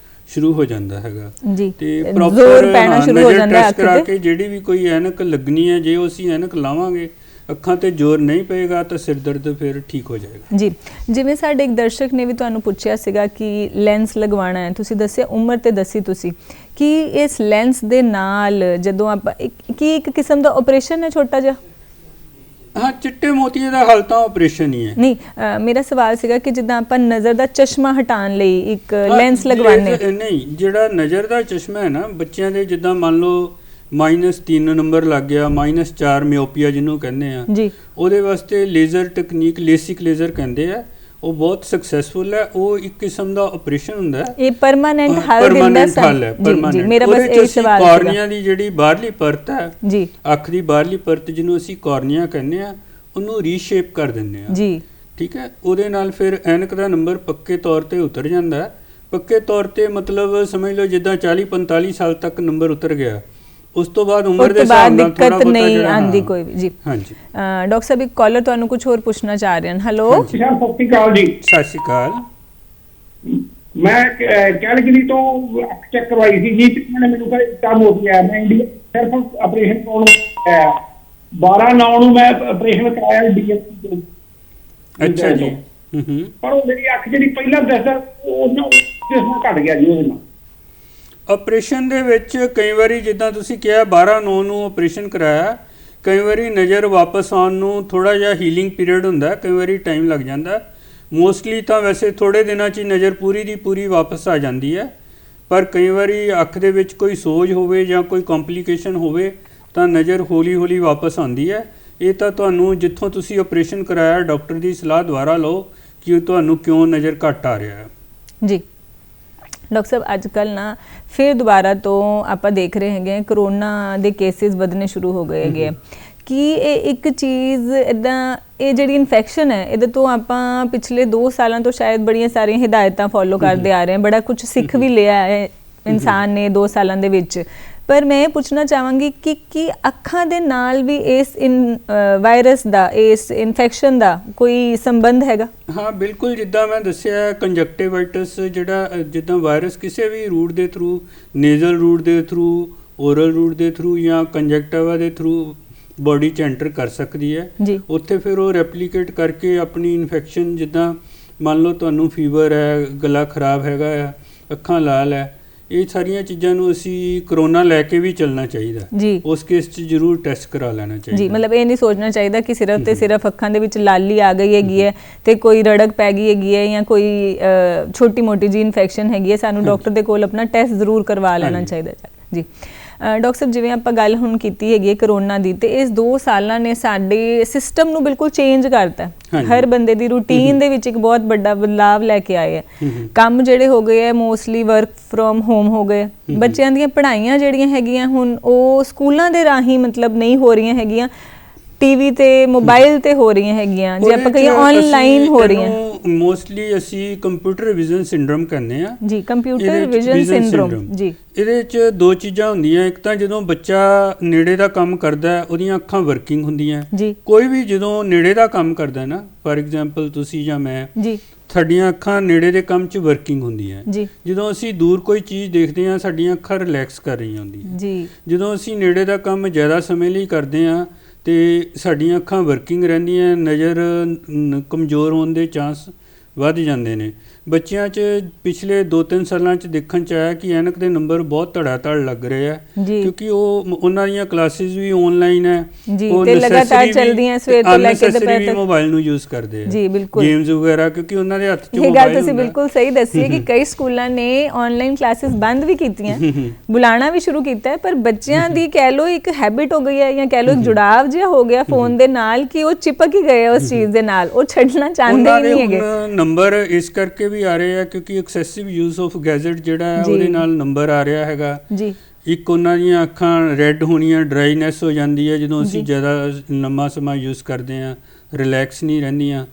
ਸ਼ੁਰੂ ਹੋ ਜਾਂਦਾ ਹੈਗਾ ਜੀ। ਤੇ ਪ੍ਰੋਪਰ ਨਜ਼ਰ ਟੈਸਟ ਕਰਾ ਕੇ ਜਿਹੜੀ ਵੀ ਕੋਈ ਐਨਕ ਲੱਗਣੀ ਹੈ, ਜੇ ਅਸੀਂ ਐਨਕ ਲਾਵਾਂਗੇ, ਅੱਖਾਂ ਤੇ ਜ਼ੋਰ ਨਹੀਂ ਪਏਗਾ ਤਾਂ ਸਿਰ ਦਰਦ ਫਿਰ ਠੀਕ ਹੋ ਜਾਏਗਾ ਜੀ। ਜਿਵੇਂ ਸਾਡੇ ਇੱਕ ਦਰਸ਼ਕ ਨੇ ਵੀ ਤੁਹਾਨੂੰ ਪੁੱਛਿਆ ਸੀਗਾ ਕਿ ਲੈਂਸ ਲਗਵਾਉਣਾ ਹੈ, ਤੁਸੀਂ ਦੱਸਿਆ ਉਮਰ ਤੇ ਦੱਸੀ ਤੁਸੀਂ ਕਿ ਇਸ ਲੈਂਸ ਦੇ ਨਾਲ ਜਦੋਂ ਆਪਾਂ ਇੱਕ ਕਿਸਮ ਦਾ ਆਪਰੇਸ਼ਨ ਹੈ ਛੋਟਾ ਜਿਹਾ? ਹਾਂ, ਚਿੱਟੇ ਮੋਤੀਏ ਦਾ ਹੱਲ ਤਾਂ ਆਪਰੇਸ਼ਨ ਹੀ ਹੈ। ਨਹੀਂ, ਮੇਰਾ ਸਵਾਲ ਸੀਗਾ ਕਿ ਜਿੱਦਾਂ ਆਪਾਂ ਨਜ਼ਰ ਦਾ ਚਸ਼ਮਾ ਹਟਾਉਣ ਲਈ ਇੱਕ ਲੈਂਸ ਲਗਵਾਉਂਦੇ। ਨਹੀਂ, ਜਿਹੜਾ ਨਜ਼ਰ ਦਾ ਚਸ਼ਮਾ ਹੈ ਨਾ, ਬੱਚਿਆਂ ਦੇ ਜਿੱਦਾਂ ਮੰਨ ਲਓ -3 ਨੰਬਰ ਲੱਗ ਗਿਆ, -4 ਮਿਓਪੀਆ ਜਿਹਨੂੰ ਕਹਿੰਦੇ ਆ ਜੀ, ਉਹਦੇ ਵਾਸਤੇ ਲੇਜ਼ਰ ਟੈਕਨੀਕ, ਲੇਸਿਕ ਲੇਜ਼ਰ ਕਹਿੰਦੇ ਆ, ਉਹ ਬਹੁਤ ਸਕਸੈਸਫੁਲ ਹੈ। ਉਹ ਇੱਕ ਕਿਸਮ ਦਾ ਆਪਰੇਸ਼ਨ ਹੁੰਦਾ ਹੈ, ਇਹ ਪਰਮਾਨੈਂਟ ਹੱਲ ਦਿੰਦਾ ਹੈ। ਜੀ, ਮੇਰਾ ਬਸ ਇਹ ਸਵਾਲ ਸੀ। ਕਾਰਨੀਆ ਦੀ ਜਿਹੜੀ ਬਾਹਰਲੀ ਪਰਤ ਹੈ ਜੀ, ਅੱਖ ਦੀ ਬਾਹਰਲੀ ਪਰਤ ਜਿਹਨੂੰ ਅਸੀਂ ਕਾਰਨੀਆ ਕਹਿੰਦੇ ਆ, ਉਹਨੂੰ ਰੀਸ਼ੇਪ ਕਰ ਦਿੰਦੇ ਆ ਜੀ, ਠੀਕ ਹੈ। ਉਹਦੇ ਨਾਲ ਫਿਰ ਐਨਕ ਦਾ ਨੰਬਰ ਪੱਕੇ ਤੌਰ ਤੇ ਉਤਰ ਜਾਂਦਾ ਹੈ। ਪੱਕੇ ਤੌਰ ਤੇ ਮਤਲਬ ਸਮਝ ਲਓ ਜਿੱਦਾਂ 40-45 ਸਾਲ ਤੱਕ ਨੰਬਰ ਉਤਰ ਗਿਆ, ਉਸ ਤੋਂ ਬਾਅਦ ਉਮਰ ਦੇ ਹਿਸਾਬ ਨਾਲ ਥੋੜਾ ਬਹੁਤਾ ਨਹੀਂ ਆਂਦੀ ਕੋਈ ਵੀ ਜੀ। ਹਾਂਜੀ, ਡਾਕਟਰ ਸਾਹਿਬ ਇੱਕ ਕਾਲਰ ਤੁਹਾਨੂੰ ਕੁਝ ਹੋਰ ਪੁੱਛਣਾ ਚਾਹ ਰਹੇ ਹਨ। ਹੈਲੋ, ਸਤਿ ਸ਼੍ਰੀ ਅਕਾਲ ਜੀ। ਸਤਿ ਸ਼੍ਰੀ ਅਕਾਲ। ਮੈਂ ਕੈਲਗਰੀ ਤੋਂ ਅੱਖ ਚੈੱਕ ਕਰਵਾਈ ਸੀ ਜੀ, ਤੇ ਮੈਨੂੰ ਕਿਹਾ ਕੰਮ ਹੋ ਗਿਆ, ਮੈਂ ਇੰਡੀਆ ਸਿਰਫ ਆਪਰੇਸ਼ਨ ਕਰਾਉਣਾ 12/9 ਨੂੰ ਮੈਂ ਆਪਰੇਸ਼ਨ ਕਰਾਇਆ ਡੀਐਮਸੀ। ਅੱਛਾ ਜੀ। ਪਰ ਉਹ ਮੇਰੀ ਅੱਖ ਜਿਹੜੀ ਪਹਿਲਾਂ ਦੱਸਦਾ ਉਹਨਾਂ ਘਟ ਗਿਆ ਜੀ ਉਹਦੇ ਨਾਲ। ਆਪਰੇਸ਼ਨ ਦੇ ਵਿੱਚ ਕਈ ਵਾਰੀ ਜਿੱਦਾਂ ਤੁਸੀਂ ਕਿਹਾ 12/9 ਨੂੰ ਆਪਰੇਸ਼ਨ ਕਰਾਇਆ, ਕਈ ਵਾਰੀ ਨਜ਼ਰ ਵਾਪਸ ਆਉਣ ਨੂੰ ਥੋੜਾ ਜਿਹਾ ਹੀਲਿੰਗ ਪੀਰੀਅਡ ਹੁੰਦਾ, ਕਈ ਵਾਰੀ ਟਾਈਮ ਲੱਗ ਜਾਂਦਾ। ਮੋਸਟਲੀ ਤਾਂ ਵੈਸੇ ਥੋੜੇ ਦਿਨਾਂ 'ਚ ਹੀ ਨਜ਼ਰ ਪੂਰੀ ਦੀ ਪੂਰੀ ਵਾਪਸ ਆ ਜਾਂਦੀ ਹੈ, ਪਰ ਕਈ ਵਾਰੀ ਅੱਖ ਦੇ ਵਿੱਚ ਕੋਈ ਸੋਜ ਹੋਵੇ ਜਾਂ ਕੋਈ ਕੰਪਲਿਕੇਸ਼ਨ ਹੋਵੇ ਤਾਂ ਨਜ਼ਰ ਹੌਲੀ-ਹੌਲੀ ਵਾਪਸ ਆਉਂਦੀ ਹੈ। ਇਹ ਤਾਂ ਤੁਹਾਨੂੰ ਜਿੱਥੋਂ ਤੁਸੀਂ ਆਪਰੇਸ਼ਨ ਕਰਾਇਆ ਡਾਕਟਰ ਦੀ ਸਲਾਹ ਦੁਆਰਾ ਲਓ ਕਿ ਤੁਹਾਨੂੰ ਕਿਉਂ ਨਜ਼ਰ ਘੱਟ ਆ ਰਿਹਾ ਹੈ ਜੀ। ਡਾਕਟਰ ਸਾਹਿਬ, ਅੱਜ ਕੱਲ੍ਹ ਨਾ ਫਿਰ ਦੁਬਾਰਾ ਤੋਂ ਆਪਾਂ ਦੇਖ ਰਹੇ ਹੈਗੇ ਕਰੋਨਾ ਦੇ ਕੇਸਿਸ ਵਧਣੇ ਸ਼ੁਰੂ ਹੋ ਗਏ ਹੈਗੇ, ਕਿ ਇਹ ਇੱਕ ਚੀਜ਼ ਇੱਦਾਂ, ਇਹ ਜਿਹੜੀ ਇਨਫੈਕਸ਼ਨ ਹੈ ਇਹਦੇ ਤੋਂ ਆਪਾਂ ਪਿਛਲੇ 2 ਸਾਲਾਂ ਤੋਂ ਸ਼ਾਇਦ ਬੜੀਆਂ ਸਾਰੀਆਂ ਹਿਦਾਇਤਾਂ ਫੋਲੋ ਕਰਦੇ ਆ ਰਹੇ ਹਾਂ, ਬੜਾ ਕੁਝ ਸਿੱਖ ਵੀ ਲਿਆ ਹੈ ਇਨਸਾਨ ਨੇ 2 ਸਾਲਾਂ ਦੇ ਵਿੱਚ। ਪਰ ਮੈਂ ਪੁੱਛਣਾ ਚਾਹਾਂਗੀ ਕਿ ਅੱਖਾਂ ਦੇ ਨਾਲ ਵੀ ਇਸ ਵਾਇਰਸ ਦਾ, ਇਸ ਇਨਫੈਕਸ਼ਨ ਦਾ ਕੋਈ ਸੰਬੰਧ ਹੈਗਾ? ਹਾਂ ਬਿਲਕੁਲ, ਜਿੱਦਾਂ ਮੈਂ ਦੱਸਿਆ ਕੰਜਕਟਿਵਾਈਟਿਸ ਜਿਹੜਾ, ਜਿੱਦਾਂ ਵਾਇਰਸ ਕਿਸੇ ਵੀ ਰੂਟ ਦੇ ਥਰੂ, ਨੇਜ਼ਲ ਰੂਟ ਦੇ ਥਰੂ, ਓਰਲ ਰੂਟ ਦੇ ਥਰੂ ਜਾਂ ਕੰਜਕਟਿਵਾ ਦੇ ਥਰੂ ਬੋਡੀ 'ਚ ਐਂਟਰ ਕਰ ਸਕਦੀ ਹੈ। ਉੱਥੇ ਫਿਰ ਉਹ ਰੈਪਲੀਕੇਟ ਕਰਕੇ ਆਪਣੀ ਇਨਫੈਕਸ਼ਨ, ਜਿੱਦਾਂ ਮੰਨ ਲਓ ਤੁਹਾਨੂੰ ਫੀਵਰ ਹੈ, ਗਲਾ ਖਰਾਬ ਹੈਗਾ ਆ, ਅੱਖਾਂ ਲਾਲ ਹੈ, ਇਹ ਸਾਰੀਆਂ ਚੀਜ਼ਾਂ ਨੂੰ ਅਸੀਂ ਕਰੋਨਾ ਲੈ ਕੇ ਵੀ ਚੱਲਣਾ ਚਾਹੀਦਾ ਜੀ। ਉਸ ਕੇਸ 'ਚ ਜ਼ਰੂਰ ਟੈਸਟ ਕਰਾ ਲੈਣਾ ਚਾਹੀਦਾ ਜੀ। ਮਤਲਬ ਇਹ ਨਹੀਂ ਸੋਚਣਾ ਚਾਹੀਦਾ ਕਿ ਸਿਰਫ ਤੇ ਸਿਰਫ ਅੱਖਾਂ ਦੇ ਵਿੱਚ ਲਾਲੀ ਆ ਗਈ ਹੈਗੀ ਹੈ ਤੇ ਕੋਈ ਰੜਕ ਪੈ ਗਈ ਹੈਗੀ ਹੈ ਜਾਂ ਕੋਈ ਛੋਟੀ ਮੋਟੀ ਜੀ ਇਨਫੈਕਸ਼ਨ ਹੈਗੀ ਹੈ, ਸਾਨੂੰ ਡਾਕਟਰ ਦੇ ਕੋਲ ਆਪਣਾ ਟੈਸਟ ਜ਼ਰੂਰ ਕਰਵਾ ਲੈਣਾ ਚਾਹੀਦਾ ਜੀ। ਡਾਕਟਰ ਸਾਹਿਬ, ਜਿਵੇਂ ਆਪਾਂ ਗੱਲ ਹੁਣ ਕੀਤੀ ਹੈਗੀ ਹੈ ਕਰੋਨਾ ਦੀ, ਤੇ ਇਸ 2 ਸਾਲਾਂ ਨੇ ਸਾਡੇ ਸਿਸਟਮ ਨੂੰ ਬਿਲਕੁਲ ਚੇਂਜ ਕਰਤਾ। ਹਰ ਬੰਦੇ ਦੀ ਰੂਟੀਨ ਦੇ ਵਿੱਚ ਇੱਕ ਬਹੁਤ ਵੱਡਾ ਬਦਲਾਵ ਲੈ ਕੇ ਆਏ ਹੈ। ਕੰਮ ਜਿਹੜੇ ਹੋ ਗਏ ਹੈ ਮੋਸਟਲੀ ਵਰਕ ਫਰੋਮ ਹੋਮ ਹੋ ਗਏ। ਬੱਚਿਆਂ ਦੀਆਂ ਪੜ੍ਹਾਈਆਂ ਜਿਹੜੀਆਂ ਹੈਗੀਆਂ ਹੁਣ ਉਹ ਸਕੂਲਾਂ ਦੇ ਰਾਹੀਂ ਮਤਲਬ ਨਹੀਂ ਹੋ ਰਹੀਆਂ ਹੈਗੀਆਂ, ਟੀਵੀ ਤੇ ਮੋਬਾਈਲ ਤੇ ਹੋ ਰਹੀਆਂ ਹੈਗੀਆਂ, ਜੇ ਆਪਾਂ ਕਹੀਏ ਆਨਲਾਈਨ ਹੋ ਰਹੀਆਂ। ਮੋਸਟਲੀ ਅਸੀਂ ਕੰਪਿਊਟਰ ਵਿਜ਼ਨ ਸਿੰਡਰੋਮ ਕਹਿੰਦੇ ਆ ਜੀ, ਕੰਪਿਊਟਰ ਵਿਜ਼ਨ ਸਿੰਡਰੋਮ ਜੀ। ਇਹਦੇ 'ਚ 2 ਚੀਜ਼ਾਂ ਹੁੰਦੀਆਂ, ਇੱਕ ਤਾਂ ਜਦੋਂ ਬੱਚਾ ਨੇੜੇ ਦਾ ਕੰਮ ਕਰਦਾ ਉਹਦੀਆਂ ਅੱਖਾਂ ਵਰਕਿੰਗ ਹੁੰਦੀਆਂ ਜੀ। ਕੋਈ ਵੀ ਜਦੋਂ ਨੇੜੇ ਦਾ ਕੰਮ ਕਰਦਾ ਨਾ, ਫਾਰ ਐਗਜ਼ਾਮਪਲ ਤੁਸੀਂ ਜਾਂ ਮੈਂ ਜੀ, ਸਾਡੀਆਂ ਅੱਖਾਂ ਨੇੜੇ ਦੇ ਕੰਮ 'ਚ ਵਰਕਿੰਗ ਹੁੰਦੀਆਂ ਜੀ। ਜਦੋਂ ਅਸੀਂ ਦੂਰ ਕੋਈ ਚੀਜ਼ ਦੇਖਦੇ ਹਾਂ ਸਾਡੀਆਂ ਅੱਖਾਂ ਰਿਲੈਕਸ ਕਰ ਰਹੀਆਂ ਹੁੰਦੀਆਂ ਜੀ। ਜਦੋਂ ਅਸੀਂ ਨੇੜੇ ਦਾ ਕੰਮ ਜ਼ਿਆਦਾ ਸਮੇਂ ਲਈ ਕਰਦੇ ਹਾਂ ਤੇ ਸਾਡੀਆਂ ਅੱਖਾਂ ਵਰਕਿੰਗ ਰਹਿੰਦੀਆਂ, ਨਜ਼ਰ ਕਮਜ਼ੋਰ ਹੋਣ ਦੇ ਚਾਂਸ ਵੱਧ ਜਾਂਦੇ ਨੇ। ਬੱਚਿਆਂ 'ਚ ਪਿਛਲੇ 2-3 ਸਾਲਾਂ 'ਚ ਦੇਖਣ 'ਚ ਆਇਆ ਕਿ ਐਨਕ ਦੇ ਨੰਬਰ ਬਹੁਤ ਧੜਾ-ਧੜ ਲੱਗ ਰਹੇ ਆ, ਕਿਉਂਕਿ ਉਹਨਾਂ ਦੀਆਂ ਕਲਾਸਿਸ ਵੀ ਆਨਲਾਈਨ ਹੈ, ਉਹ ਲਗਾਤਾਰ ਚੱਲਦੀਆਂ ਸਵੇਰ ਤੋਂ ਲੈ ਕੇ ਦੁਪਹਿਰ ਤੱਕ, ਮੋਬਾਈਲ ਨੂੰ ਯੂਜ਼ ਕਰਦੇ ਆ ਜੀ। ਬਿਲਕੁਲ, ਗੇਮਸ ਵਗੈਰਾ, ਕਿਉਂਕਿ ਉਹਨਾਂ ਦੇ ਹੱਥ 'ਚ ਮੋਬਾਈਲ ਹੁੰਦਾ। ਇਹ ਗੱਲ ਤੁਸੀਂ ਬਿਲਕੁਲ ਸਹੀ ਦੱਸੀ ਹੈ ਕਿ ਕਈ ਸਕੂਲਾਂ ਨੇ ਆਨਲਾਈਨ ਕਲਾਸਿਸ ਬੰਦ ਵੀ ਕੀਤੀਆਂ, ਬੁਲਾਣਾ ਵੀ ਸ਼ੁਰੂ ਕੀਤਾ ਹੈ, ਪਰ ਬੱਚਿਆਂ ਦੀ ਕਹਿ ਲਓ ਇੱਕ ਹੈਬਿਟ ਹੋ ਗਈ ਹੈ ਜਾਂ ਕਹਿ ਲਓ ਇੱਕ ਜੁੜਾਵ ਜਿਹਾ ਹੋ ਗਿਆ ਫੋਨ ਦੇ ਨਾਲ ਕਿ ਉਹ ਚਿਪਕ ਹੀ ਗਏ ਉਸ ਚੀਜ਼ ਦੇ ਨਾਲ, ਉਹ ਛੱਡਣਾ ਚਾਹੁੰਦੇ ਹੀ ਨਹੀਂ ਹੈਗੇ। ਨੰਬਰ ਇਸ ਕਰਕੇ ਵੀ ਆ ਰਹੇ ਆ ਕਿਉਂਕਿ ਐਕਸੈਸਿਵ ਯੂਜ਼ ਆਫ ਗੈਜਟ ਜਿਹੜਾ ਹੈ ਉਹਦੇ ਨਾਲ ਨੰਬਰ ਆ ਰਿਹਾ ਹੈਗਾ ਜੀ। ਇੱਕ ਉਹਨਾਂ ਦੀਆਂ ਅੱਖਾਂ ਰੈੱਡ ਹੋਣੀਆਂ, ਡਰਾਈਨੈਸ ਹੋ ਜਾਂਦੀ ਹੈ ਜਦੋਂ ਅਸੀਂ ਜ਼ਿਆਦਾ ਲੰਮਾ ਸਮਾਂ ਯੂਜ਼ ਕਰਦੇ ਹਾਂ, ਰਿਲੈਕਸ ਨਹੀਂ ਰਹਿੰਦੀਆਂ।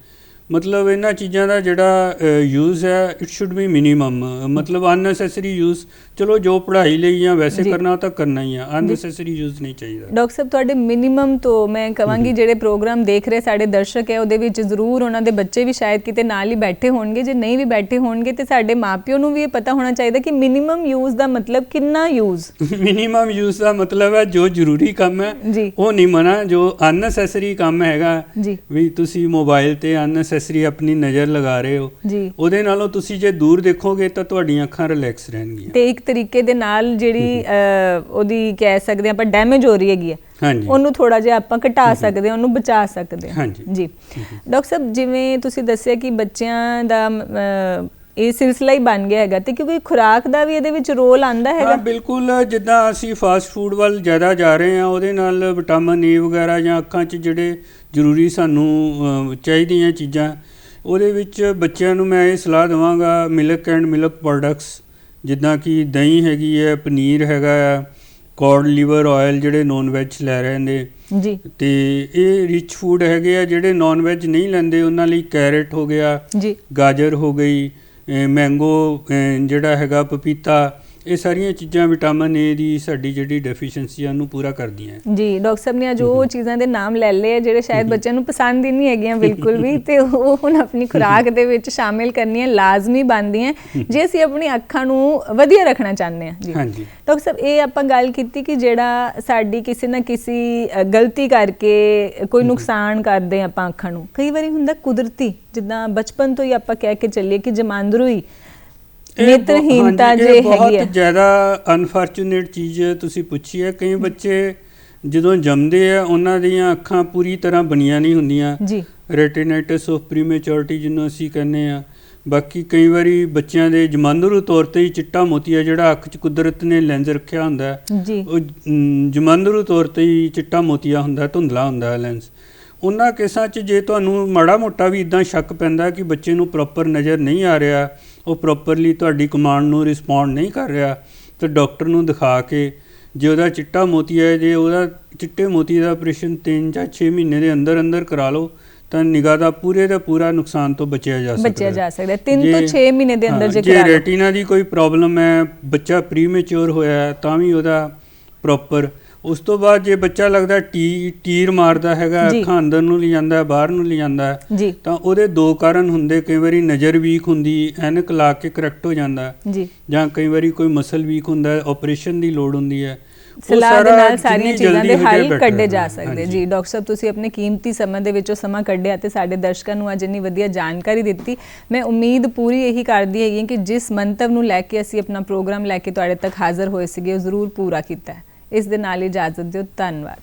ਮਤਲਬ ਇਹਨਾਂ ਚੀਜ਼ਾਂ ਦਾ ਜਿਹੜਾ ਯੂਜ਼ ਹੈ ਇਟ ਸ਼ੁੱਡ ਬੀ ਮਿਨੀਮਮ, ਮਤਲਬ ਅਨਨੈਸੈਸਰੀ ਯੂਜ਼, ਚਲੋ ਜੋ ਪੜ੍ਹਾਈ ਲਈ ਜਾਂ ਵੈਸੇ ਕਰਨਾ ਉਹ ਤਾਂ ਕਰਨਾ ਹੀ ਆ, ਅਨਨੈਸੈਸਰੀ ਯੂਜ਼ ਨਹੀਂ ਚਾਹੀਦਾ। ਡਾਕਟਰ ਸਾਹਿਬ, ਤੁਹਾਡੇ ਮਿਨੀਮਮ ਤੋਂ ਮੈਂ ਕਹਾਂਗੀ ਜਿਹੜੇ ਪ੍ਰੋਗਰਾਮ ਦੇਖ ਰਹੇ ਸਾਡੇ ਦਰਸ਼ਕ ਹੈ ਉਹਦੇ ਵਿੱਚ ਜ਼ਰੂਰ ਉਹਨਾਂ ਦੇ ਬੱਚੇ ਵੀ ਸ਼ਾਇਦ ਕਿਤੇ ਨਾਲ ਹੀ ਬੈਠੇ ਹੋਣਗੇ, ਜੇ ਨਹੀਂ ਵੀ ਬੈਠੇ ਹੋਣਗੇ ਤੇ ਸਾਡੇ ਮਾਪਿਓ ਨੂੰ ਵੀ ਇਹ ਪਤਾ ਹੋਣਾ ਚਾਹੀਦਾ ਕਿ ਮਿਨੀਮਮ ਯੂਜ਼ ਦਾ ਮਤਲਬ ਕਿੰਨਾ ਯੂਜ਼। ਮਿਨੀਮਮ ਯੂਜ਼ ਦਾ ਮਤਲਬ ਹੈ ਜੋ ਜ਼ਰੂਰੀ ਕੰਮ ਹੈ ਉਹ ਨਹੀਂ ਮਨਾ, ਜੋ ਅਨਨੈਸੈਸਰੀ ਕੰਮ ਹੈਗਾ ਵੀ ਤੁਸੀਂ ਮੋਬਾਈਲ ਤੇ ਅਨਨੈਸੈਸਰੀ ਆਪਣੀ ਨਜ਼ਰ ਲਗਾ ਰਹੇ ਹੋ ਉਹਦੇ ਨਾਲੋਂ ਤੁਸੀਂ ਜੇ ਦੂਰ ਦੇਖੋਗੇ ਤਾਂ ਤੁਹਾਡੀਆਂ ਅੱਖਾਂ ਰਿਲੈਕਸ ਰਹਿਣਗੀਆਂ ਤੇ ਇੱਕ ਤਰੀਕੇ ਦੇ ਨਾਲ ਜਿਹੜੀ ਉਹਦੀ ਕਹਿ ਸਕਦੇ ਆਪਾਂ ਡੈਮੇਜ ਹੋ ਰਹੀ ਹੈਗੀ ਹੈ ਉਹਨੂੰ ਥੋੜਾ ਜਿਹਾ ਆਪਾਂ ਘਟਾ ਸਕਦੇ ਹਾਂ, ਉਹਨੂੰ ਬਚਾ ਸਕਦੇ ਹਾਂ ਜੀ। ਡਾਕਟਰ ਸਾਹਿਬ, ਜਿਵੇਂ ਤੁਸੀਂ ਦੱਸਿਆ ਕਿ ਬੱਚਿਆਂ ਦਾ ਇਹ ਸਿਲਸਿਲਾ ਹੀ ਬਣ ਗਿਆ ਹੈਗਾ ਤੇ ਕਿਉਂਕਿ ਖੁਰਾਕ ਦਾ ਵੀ ਇਹਦੇ ਵਿੱਚ ਰੋਲ ਆਂਦਾ ਹੈਗਾ। ਬਿਲਕੁਲ, ਜਿੱਦਾਂ ਅਸੀਂ ਫਾਸਟ ਫੂਡ ਵੱਲ ਜ਼ਿਆਦਾ ਜਾ ਰਹੇ ਹਾਂ ਉਹਦੇ ਨਾਲ ਵਿਟਾਮਿਨ ਏ ਵਗੈਰਾ ਜਾਂ ਅੱਖਾਂ 'ਚ ਜਿਹੜੇ ਜ਼ਰੂਰੀ ਸਾਨੂੰ ਚਾਹੀਦੀਆਂ ਚੀਜ਼ਾਂ, ਉਹਦੇ ਵਿੱਚ ਬੱਚਿਆਂ ਨੂੰ ਮੈਂ ਇਹ ਸਲਾਹ ਦੇਵਾਂਗਾ ਮਿਲਕ ਐਂਡ ਮਿਲਕ ਪ੍ਰੋਡਕਟਸ, ਜਿੱਦਾਂ ਕਿ ਦਹੀਂ ਹੈਗੀ ਹੈ, ਪਨੀਰ ਹੈਗਾ ਆ, ਕੌਡ ਲਿਵਰ ਆਇਲ ਜਿਹੜੇ ਨੌਨ ਵੈਜ ਲੈ ਰਹੇ ਨੇ ਜੀ, ਤੇ ਇਹ ਰਿਚ ਫੂਡ ਹੈਗੇ ਆ। ਜਿਹੜੇ ਨੌਨ ਵੈਜ ਨਹੀਂ ਲੈਂਦੇ ਉਹਨਾਂ ਲਈ ਕੈਰਟ ਹੋ ਗਿਆ ਜੀ, ਗਾਜਰ ਹੋ ਗਈ, ਮੈਂਗੋ ਜਿਹੜਾ ਹੈਗਾ, ਪਪੀਤਾ, ਇਹ ਸਾਰੀਆਂ ਚੀਜ਼ਾਂ ਵਿਟਾਮਿਨ ਏ ਦੀ ਸਾਡੀ ਜਿਹੜੀ ਡੈਫੀਸ਼ੀਐਂਸੀ ਉਹਨੂੰ ਪੂਰਾ ਕਰਦੀਆਂ ਜੀ। ਡਾਕਟਰ ਸਾਹਿਬ ਨੇ ਜੋ ਚੀਜ਼ਾਂ ਦੇ ਨਾਮ ਲੈ ਲਏ ਜਿਹੜੇ ਸ਼ਾਇਦ ਬੱਚਿਆਂ ਨੂੰ ਪਸੰਦ ਹੀ ਨਹੀਂ ਹੈਗੀਆਂ ਬਿਲਕੁਲ ਵੀ, ਤੇ ਉਹ ਹੁਣ ਆਪਣੀ ਖੁਰਾਕ ਦੇ ਵਿੱਚ ਸ਼ਾਮਿਲ ਕਰਨੀਆਂ ਲਾਜ਼ਮੀ ਬਣਦੀਆਂ ਜੇ ਅਸੀਂ ਆਪਣੀ ਅੱਖਾਂ ਨੂੰ ਵਧੀਆ ਰੱਖਣਾ ਚਾਹੁੰਦੇ ਹਾਂ ਜੀ। ਡਾਕਟਰ ਸਾਹਿਬ, ਇਹ ਆਪਾਂ ਗੱਲ ਕੀਤੀ ਕਿ ਜਿਹੜਾ ਸਾਡੀ ਕਿਸੇ ਨਾ ਕਿਸੇ ਗਲਤੀ ਕਰਕੇ ਕੋਈ ਨੁਕਸਾਨ ਕਰਦੇ ਆਪਾਂ ਅੱਖਾਂ ਨੂੰ, ਕਈ ਵਾਰੀ ਹੁੰਦਾ ਕੁਦਰਤੀ, ਜਿੱਦਾਂ ਬਚਪਨ ਤੋਂ ਹੀ ਆਪਾਂ ਕਹਿ ਕੇ ਚੱਲੀਏ ਕਿ ਜਮਾਂਦਰੂ ਹੀ ਨੇਤਰਹੀਨਤਾ ਜੇ ਹੈਗੀ ਹੈ। ਬਹੁਤ ਜ਼ਿਆਦਾ ਅਨਫੋਰਚੂਨੇਟ ਚੀਜ਼ ਤੁਸੀਂ ਪੁੱਛੀ ਹੈ। ਕਈ ਬੱਚੇ ਜਦੋਂ ਜੰਮਦੇ ਆ ਉਹਨਾਂ ਦੀਆਂ ਅੱਖਾਂ ਪੂਰੀ ਤਰ੍ਹਾਂ ਬਣੀਆਂ ਨਹੀਂ ਹੁੰਦੀਆਂ ਜੀ, ਰੈਟੀਨਾਈਟਿਸ ਆਫ ਪ੍ਰੀਮੈਚੁਰਿਟੀ ਜਿਹਨੂੰ ਅਸੀਂ ਕਹਿੰਦੇ ਆ। ਬਾਕੀ ਕਈ ਵਾਰੀ ਬੱਚਿਆਂ ਦੇ ਜਮਾਂਦਰੂ ਤੌਰ ਤੇ ਹੀ ਚਿੱਟਾ ਮੋਤੀਆ ਜਿਹੜਾ ਅੱਖ 'ਚ ਕੁਦਰਤ ਨੇ ਲੈਂਸ ਰੱਖਿਆ ਹੁੰਦਾ ਉਹ ਜਮਾਂਦਰੂ ਤੌਰ ਤੇ ਹੀ ਚਿੱਟਾ ਮੋਤੀਆ ਹੁੰਦਾ, ਧੁੰਦਲਾ ਹੁੰਦਾ ਲੈਂਸ। ਉਹਨਾਂ ਕੇਸਾਂ 'ਚ ਜੇ ਤੁਹਾਨੂੰ ਮਾੜਾ ਮੋਟਾ ਵੀ ਇੱਦਾਂ ਸ਼ੱਕ ਪੈਂਦਾ ਕਿ ਬੱਚੇ ਨੂੰ ਪ੍ਰੋਪਰ ਨਜ਼ਰ ਨਹੀਂ ਆ ਰਿਹਾ, ਉਹ ਪ੍ਰੋਪਰਲੀ ਤੁਹਾਡੀ ਕਮਾਂਡ ਨੂੰ ਰਿਸਪੌਂਡ ਨਹੀਂ ਕਰ ਰਿਹਾ, ਤਾਂ ਡਾਕਟਰ ਨੂੰ ਦਿਖਾ ਕੇ ਜੇ ਉਹਦਾ ਚਿੱਟਾ ਮੋਤੀ ਹੈ, ਜੇ ਉਹਦਾ ਚਿੱਟੇ ਮੋਤੀ ਦਾ ਆਪਰੇਸ਼ਨ 3 ਜਾਂ 6 ਮਹੀਨੇ ਦੇ ਅੰਦਰ ਅੰਦਰ ਕਰਾ ਲਓ ਤਾਂ ਨਿਗਾਹ ਦਾ ਪੂਰੇ ਦਾ ਪੂਰਾ ਨੁਕਸਾਨ ਤੋਂ ਬਚਿਆ ਜਾ ਸਕਦਾ 3 ਤੋਂ 6 ਮਹੀਨੇ ਦੇ ਅੰਦਰ ਜੇ ਰੈਟੀਨਾ ਦੀ ਕੋਈ ਪ੍ਰੋਬਲਮ ਹੈ, ਬੱਚਾ ਪ੍ਰੀਮੈਚੁਰ ਹੋਇਆ ਤਾਂ ਵੀ ਉਹਦਾ ਪ੍ਰੋਪਰ। ਉਸ ਤੋਂ ਬਾਅਦ ਜੇ ਬੱਚਾ ਲੱਗਦਾ ਟੀਰ ਮਾਰਦਾ ਹੈਗਾ, ਅੱਖਾਂ ਅੰਦਰ ਨੂੰ ਲੈ ਜਾਂਦਾ, ਬਾਹਰ ਨੂੰ ਲੈ ਜਾਂਦਾ, ਤਾਂ ਉਹਦੇ 2 ਕਾਰਨ ਹੁੰਦੇ। ਕਈ ਵਾਰੀ ਨਜ਼ਰ ਵੀਕ ਹੁੰਦੀ, ਐਨਕ ਲਾ ਕੇ ਕਰੈਕਟ ਹੋ ਜਾਂਦਾ, ਜਾਂ ਕਈ ਵਾਰੀ ਕੋਈ ਮਸਲ ਵੀਕ ਹੁੰਦਾ, ਆਪਰੇਸ਼ਨ ਦੀ ਲੋੜ ਹੁੰਦੀ ਹੈ। ਸਲਾਹ ਦੇ ਨਾਲ ਸਾਰੀਆਂ ਚੀਜ਼ਾਂ ਦੇ ਹੱਲ ਕੱਢੇ ਜਾ ਸਕਦੇ। ਜੀ ਡਾਕਟਰ ਸਾਹਿਬ, ਤੁਸੀਂ ਆਪਣੇ ਕੀਮਤੀ ਸਮਾਂ ਦੇ ਵਿੱਚੋਂ ਸਮਾਂ ਕੱਢਿਆ ਤੇ ਸਾਡੇ ਦਰਸ਼ਕਾਂ ਨੂੰ ਅੱਜ ਇੰਨੀ ਵਧੀਆ ਜਾਣਕਾਰੀ ਦਿੱਤੀ। ਮੈਂ ਉਮੀਦ ਪੂਰੀ ਇਹੀ ਕਰਦੀ ਹੈਗੀ ਕਿ ਜਿਸ ਮੰਤਵ ਨੂੰ ਲੈ ਕੇ ਅਸੀਂ ਆਪਣਾ ਪ੍ਰੋਗਰਾਮ ਲੈ ਕੇ ਤੁਹਾਡੇ ਤੱਕ ਹਾਜ਼ਰ ਹੋਏ ਸੀਗੇ ਉਹ ਜ਼ਰੂਰ ਪੂਰਾ ਕੀਤਾ ਹੈ। ਇਸ ਦੇ ਨਾਲ ਇਜਾਜ਼ਤ ਦਿਓ। ਧੰਨਵਾਦ।